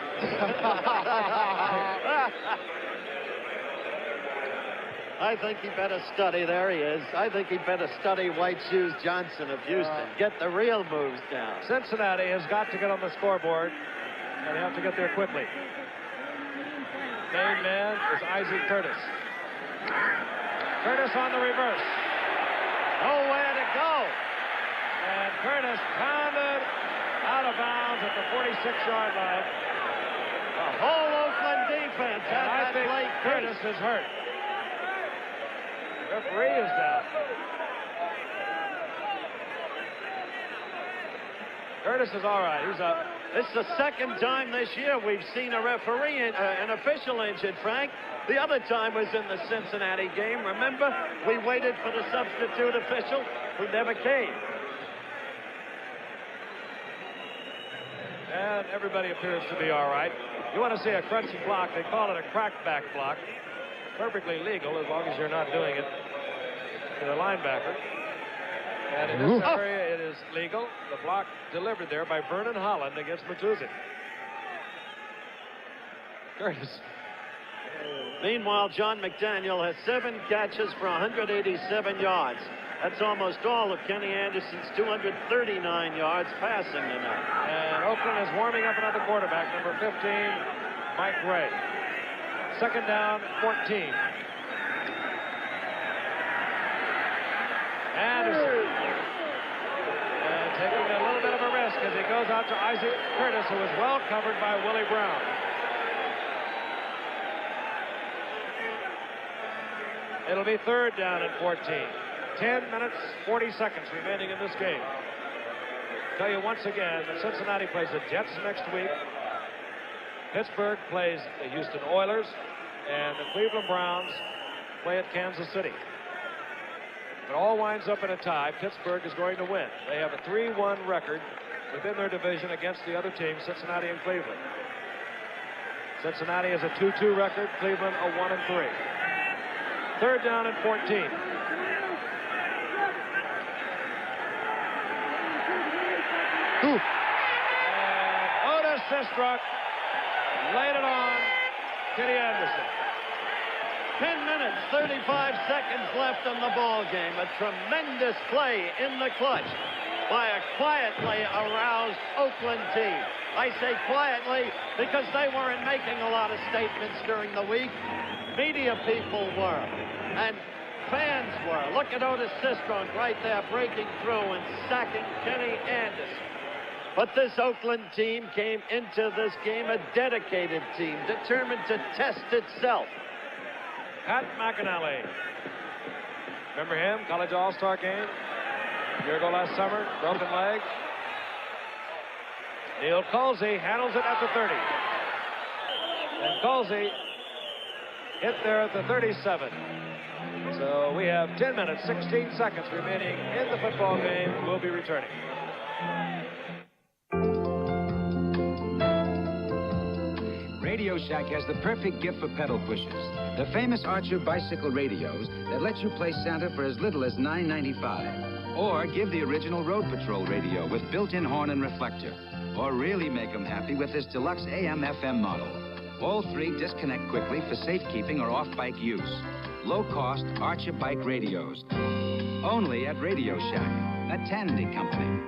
I think he better study. There he is. I think he better study White Shoes Johnson of Houston. Get the real moves down. Cincinnati has got to get on the scoreboard, and they have to get there quickly. Main man is Isaac Curtis. Curtis on the reverse. Nowhere to go. And Curtis pounded out of bounds at the 46-yard line. The whole Oakland defense. And I think Curtis is hurt. The referee is down. Curtis is all right. He's up. This is the second time this year we've seen a referee, an official injured, Frank. The other time was in the Cincinnati game. Remember? We waited for the substitute official who never came. And everybody appears to be all right. You want to see a crunchy block, they call it a crackback block. Perfectly legal as long as you're not doing it to the linebacker. And in this area, it is legal. The block delivered there by Vernon Holland against Matuzik. Curtis. Meanwhile, John McDaniel has 7 catches for 187 yards. That's almost all of Kenny Anderson's 239 yards passing tonight. And Oakland is warming up another quarterback, number 15, Mike Ray. 2nd down, 14. Anderson. And taking a little bit of a risk as he goes out to Isaac Curtis, who was well covered by Willie Brown. It'll be 3rd down and 14. 10 minutes, 40 seconds remaining in this game. Tell you once again that Cincinnati plays the Jets next week. Pittsburgh plays the Houston Oilers, and the Cleveland Browns play at Kansas City. If it all winds up in a tie, Pittsburgh is going to win. They have a 3-1 record within their division against the other teams, Cincinnati and Cleveland. Cincinnati has a 2-2 record, Cleveland a 1-3. Third down and 14. And Otis Sistrunk laid it on Kenny Anderson. 10 minutes, 35 seconds left in the ball game. A tremendous play in the clutch by a quietly aroused Oakland team. I say quietly because they weren't making a lot of statements during the week. Media people were, and fans were. Look at Otis Sistrunk right there breaking through and sacking Kenny Anderson. But this Oakland team came into this game a dedicated team, determined to test itself. Pat McInally. Remember him? College All-Star game. A year ago last summer. Broken leg. Neil Colsey handles it at the 30. And Colsey hit there at the 37. So we have 10 minutes, 16 seconds remaining in the football game. We'll be returning. Radio Shack has the perfect gift for pedal pushers. The famous Archer bicycle radios that let you play Santa for as little as $9.95. Or give the original Road Patrol radio with built-in horn and reflector. Or really make them happy with this deluxe AM/FM model. All three disconnect quickly for safekeeping or off-bike use. Low-cost Archer bike radios. Only at Radio Shack, a Tandy company.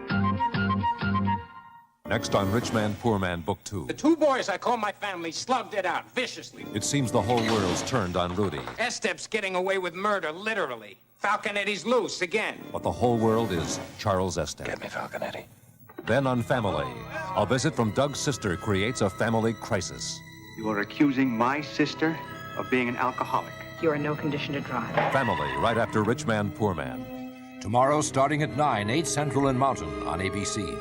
Next on Rich Man, Poor Man, Book 2. The two boys I call my family slugged it out viciously. It seems the whole world's turned on Rudy. Estep's getting away with murder, literally. Falconetti's loose again. But the whole world is Charles Estep. Get me, Falconetti. Then on Family, a visit from Doug's sister creates a family crisis. You are accusing my sister of being an alcoholic. You are in no condition to drive. Family, right after Rich Man, Poor Man. Tomorrow, starting at 9, 8 Central and Mountain on ABC.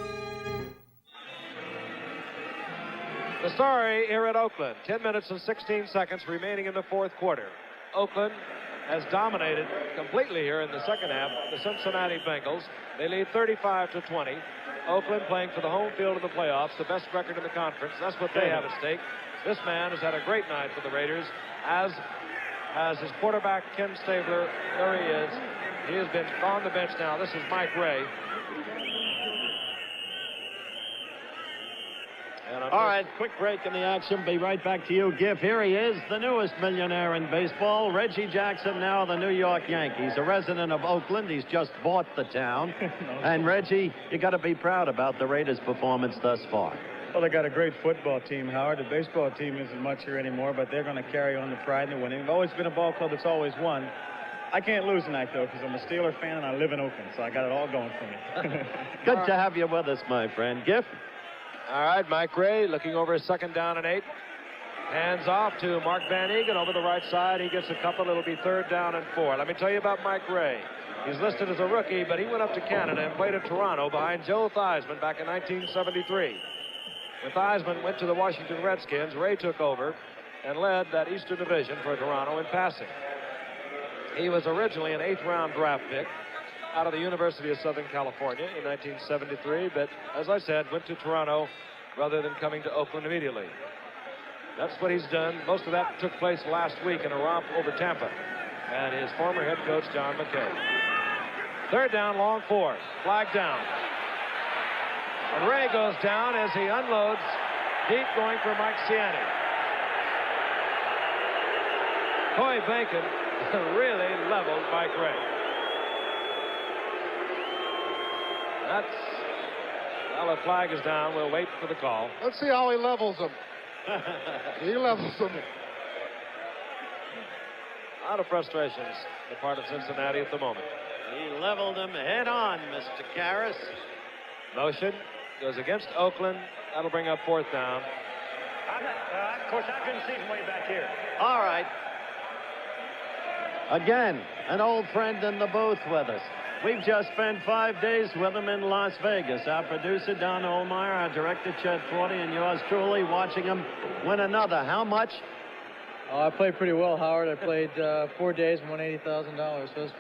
The story here at Oakland. 10 minutes and 16 seconds remaining in the fourth quarter. Oakland has dominated completely here in the second half the Cincinnati Bengals. They lead 35-20. Oakland playing for the home field in the playoffs, the best record in the conference. That's what they have at stake. This man has had a great night for the Raiders, as has his quarterback, Ken Stabler. There he is. He has been on the bench now. This is Mike Ray. All right, quick break in the action. Be right back to you, Giff. Here he is, the newest millionaire in baseball, Reggie Jackson, now the New York Yankees, a resident of Oakland. He's just bought the town. And Reggie, you got to be proud about the Raiders' performance thus far. Well, they got a great football team, Howard. The baseball team isn't much here anymore, but they're going to carry on the pride in winning. They've always been a ball club that's always won. I can't lose tonight, though, because I'm a Steeler fan and I live in Oakland, so I got it all going for me. Good to have you with us, my friend. Giff? All right, Mike Ray looking over his 2nd down and 8. Hands off to Mark Van Egan over the right side. He gets a couple. It'll be 3rd down and 4. Let me tell you about Mike Ray. He's listed as a rookie, but he went up to Canada and played at Toronto behind Joe Theismann back in 1973. When Theismann went to the Washington Redskins, Ray took over and led that Eastern Division for Toronto in passing. He was originally an 8th-round draft pick out of the University of Southern California in 1973, but as I said, went to Toronto rather than coming to Oakland immediately. That's what he's done. Most of that took place last week in a romp over Tampa and his former head coach, John McKay. 3rd down, long 4, flag down. And Ray goes down as he unloads deep, going for Mike Ciani. Coy Bacon really leveled Mike Ray. Well, the flag is down. We'll wait for the call. Let's see how he levels them. He levels them. A lot of frustrations on the part of Cincinnati at the moment. He leveled him head on, Mr. Karras. Motion goes against Oakland. That'll bring up 4th down. Of course, I couldn't see from way back here. All right. Again, an old friend in the booth with us. We've just spent 5 days with him in Las Vegas. Our producer, Don Olmeyer, our director, Chet Forty, and yours truly watching him win another. How much? Oh, I played pretty well, Howard. I played 4 days and won $80,000, so it's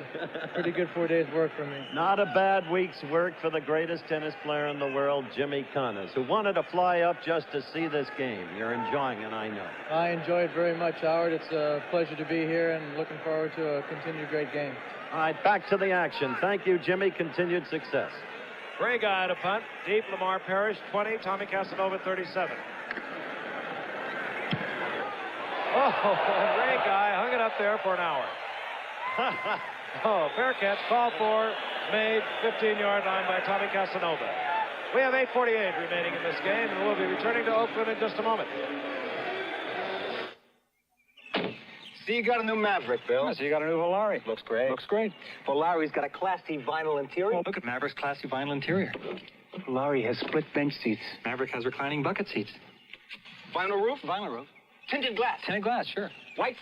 a pretty good 4 days' work for me. Not a bad week's work for the greatest tennis player in the world, Jimmy Connors, who wanted to fly up just to see this game. You're enjoying it, I know. I enjoy it very much, Howard. It's a pleasure to be here and looking forward to a continued great game. All right, back to the action. Thank you, Jimmy. Continued success. Ray Guy to punt. Deep, Lamar Parrish, 20. Tommy Casanova, 37. Oh, Ray Guy hung it up there for an hour. Oh, fair catch, called for, made, 15-yard line by Tommy Casanova. We have 8:48 remaining in this game, and we'll be returning to Oakland in just a moment. See, you got a new Maverick, Bill. I see you got a new Volare. Looks great. Looks great. Volare's got a classy vinyl interior. Well, look at Maverick's classy vinyl interior. Volare has split bench seats. Maverick has reclining bucket seats. Vinyl roof? Vinyl roof. Tinted glass. Tinted glass, sure. White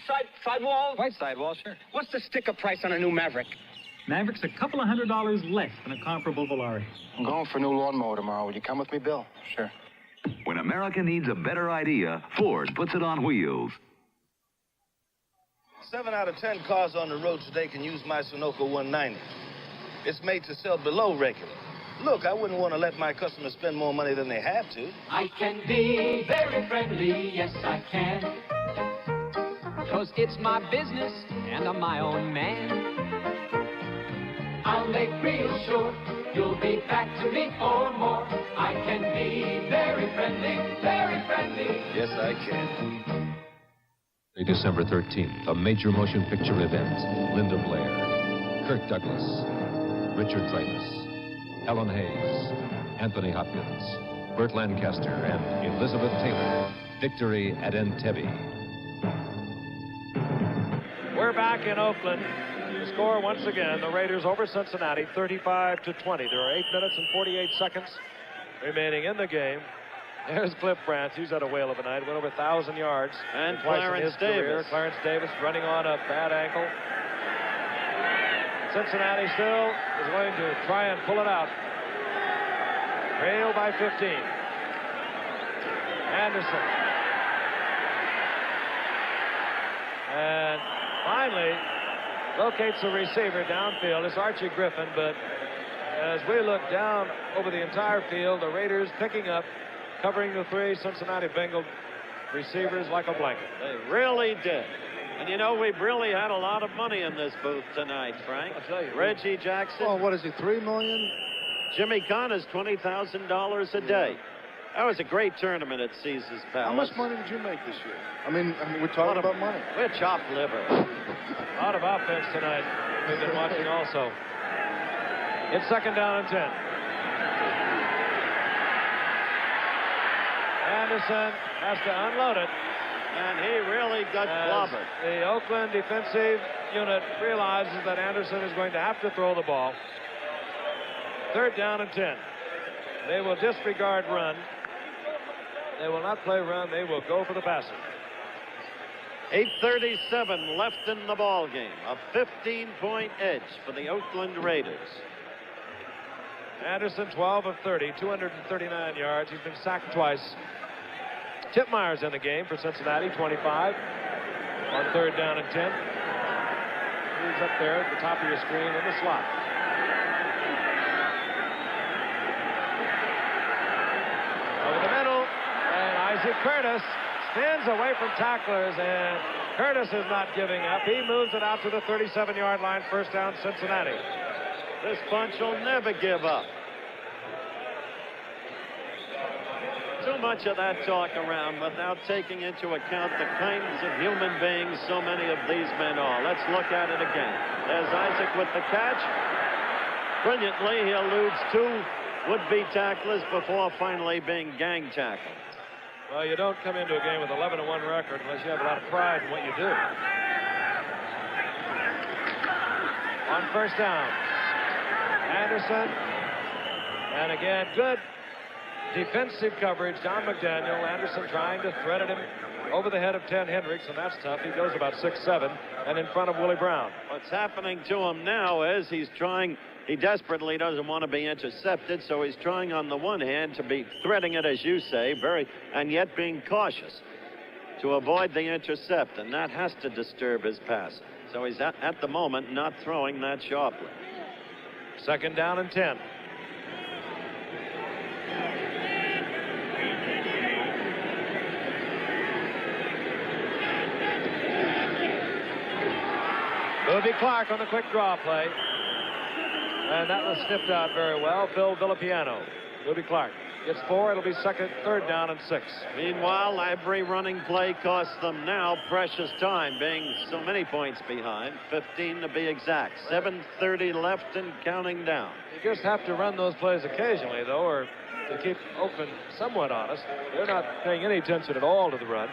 sidewalls? White sidewall, sure. What's the sticker price on a new Maverick? Maverick's a couple of $100 less than a comparable Volare. I'm going for a new lawnmower tomorrow. Will you come with me, Bill? Sure. When America needs a better idea, Ford puts it on wheels. 7 out of 10 cars on the road today can use my Sunoco 190. It's made to sell below regular. Look, I wouldn't want to let my customers spend more money than they have to. I can be very friendly, yes I can. 'Cause it's my business and I'm my own man. I'll make real sure you'll be back to me for more. I can be very friendly, very friendly. Yes, I can. December 13th, a major motion picture event. Linda Blair, Kirk Douglas, Richard Dreyfuss, Helen Hayes, Anthony Hopkins, Burt Lancaster, and Elizabeth Taylor. Victory at Entebbe. We're back in Oakland. The score once again, the Raiders over Cincinnati, 35-20. There are 8 minutes and 48 seconds remaining in the game. There's Cliff Branch. He's had a whale of a night. Went over 1,000 yards. And twice in Clarence his career. Davis. Clarence Davis running on a bad ankle. Cincinnati still is going to try and pull it out. Trail by 15. Anderson. And finally locates the receiver downfield. It's Archie Griffin, but as we look down over the entire field, the Raiders picking up, covering the 3 Cincinnati Bengal receivers like a blanket. They really did. And you know, we've really had a lot of money in this booth tonight, Frank. I'll tell you. Reggie Jackson. Oh, what is he, $3 million? Jimmy Connors, $20,000 a day. That was a great tournament at Caesar's Palace. How much money did you make this year? I mean we're talking about money. We're chopped liver. A lot of offense tonight. We've been watching also. It's 2nd down and 10. Anderson has to unload it. And he really got clobbered. The Oakland defensive unit realizes that Anderson is going to have to throw the ball. 3rd down and 10. They will disregard run. They will not play run. They will go for the passing. 8:37 left in the ball game. A 15-point edge for the Oakland Raiders. Anderson, 12 of 30, 239 yards. He's been sacked twice. Tip Myers in the game for Cincinnati, 25 on 3rd down and 10. He's up there at the top of your screen in the slot. Over the middle, and Isaac Curtis spins away from tacklers, and Curtis is not giving up. He moves it out to the 37-yard line, 1st down, Cincinnati. This bunch will never give up. Too much of that talk around without taking into account the kinds of human beings so many of these men are. Let's look at it again. There's Isaac with the catch. Brilliantly, he eludes 2 would-be tacklers before finally being gang tackled. Well, you don't come into a game with 11-1 record unless you have a lot of pride in what you do. On 1st down, Anderson, and again, good defensive coverage. Don McDaniel, Anderson trying to thread it him over the head of 10 Hendricks, and that's tough. He goes about 6'7", and in front of Willie Brown. What's happening to him now is he desperately doesn't want to be intercepted, so he's trying on the one hand to be threading it, as you say, and yet being cautious to avoid the intercept, and that has to disturb his pass. So he's at the moment not throwing that sharply. 2nd down and 10. Bobby Clark on the quick draw play. And that was sniffed out very well. Phil Villapiano. Bobby Clark gets 4. It'll be 3rd down and 6. Meanwhile, every running play costs them now precious time, being so many points behind. 15 to be exact. 7:30 left and counting down. You just have to run those plays occasionally, though, or to keep Oakland somewhat honest. They're not paying any attention at all to the run.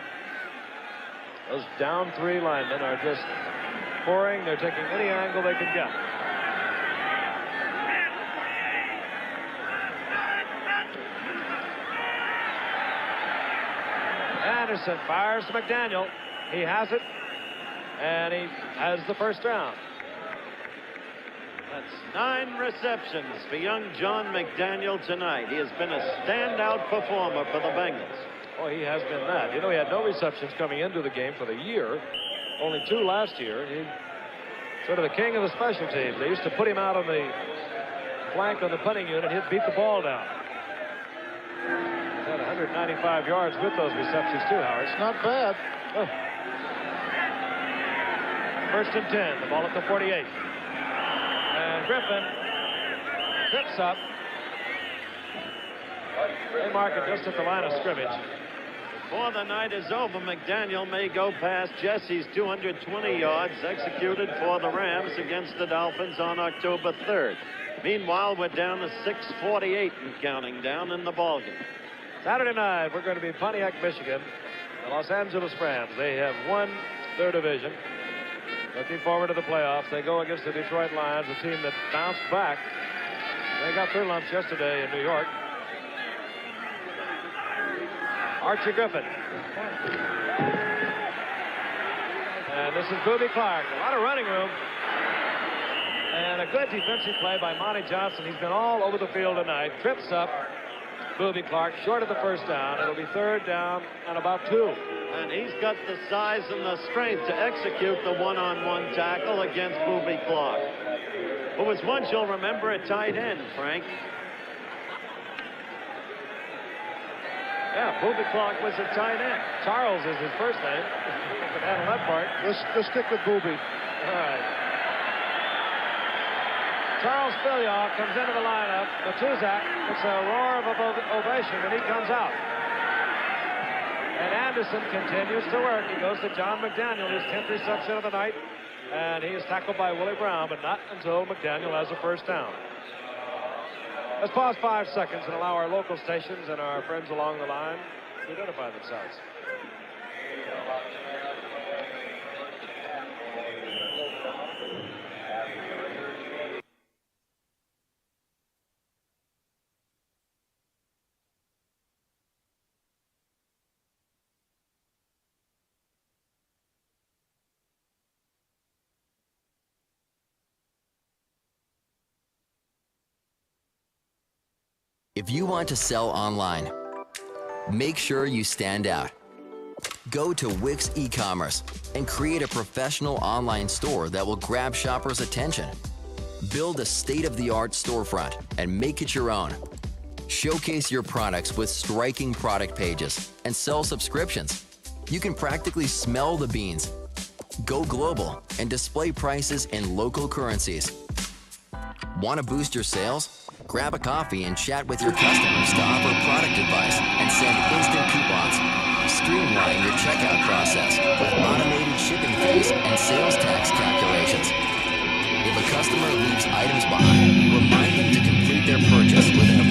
Those down 3 linemen are just pouring. They're taking any angle they can get. Anderson fires to McDaniel. He has it, and he has the 1st down. That's 9 receptions for young John McDaniel tonight. He has been a standout performer for the Bengals. Oh, he has been that. You know, he had no receptions coming into the game for the year. Only 2 last year. He's sort of the king of the special teams. They used to put him out on the flank on the punting unit. He'd beat the ball down. He's had 195 yards with those receptions too, Howard. It's not bad. Oh. 1st and 10. The ball at the 48. And Griffin trips up. They mark it just at the line of scrimmage. Before the night is over, McDaniel may go past Jesse's 220 yards executed for the Rams against the Dolphins on October 3rd. Meanwhile, we're down to 6:48 and counting down in the ballgame. Saturday night, we're going to be Pontiac, Michigan. The Los Angeles Rams. They have won their division. Looking forward to the playoffs. They go against the Detroit Lions, a team that bounced back. They got their lumps yesterday in New York. Archie Griffin. And this is Bobby Clark. A lot of running room. And a good defensive play by Monty Johnson. He's been all over the field tonight. Trips up Bobby Clark short of the 1st down. It'll be 3rd down and about 2. And he's got the size and the strength to execute the one-on-one tackle against Bobby Clark, who was once, you'll remember, a tight end, Frank. Yeah, Bobby Clark was a tight end. Charles is his first name. You can handle that part. Let's stick with Bobby. All right. Charles Filion comes into the lineup. Matuzak gets a roar of ovation when he comes out. And Anderson continues to work. He goes to John McDaniel, his 10th reception of the night. And he is tackled by Willie Brown, but not until McDaniel has a 1st down. Let's pause 5 seconds and allow our local stations and our friends along the line to identify themselves. If you want to sell online, make sure you stand out. Go to Wix e-commerce and create a professional online store that will grab shoppers' attention. Build a state-of-the-art storefront and make it your own. Showcase your products with striking product pages and sell subscriptions. You can practically smell the beans. Go global and display prices in local currencies. Want to boost your sales? Grab a coffee and chat with your customers to offer product advice and send instant coupons. Streamline your checkout process with automated shipping fees and sales tax calculations. If a customer leaves items behind, remind them to complete their purchase within a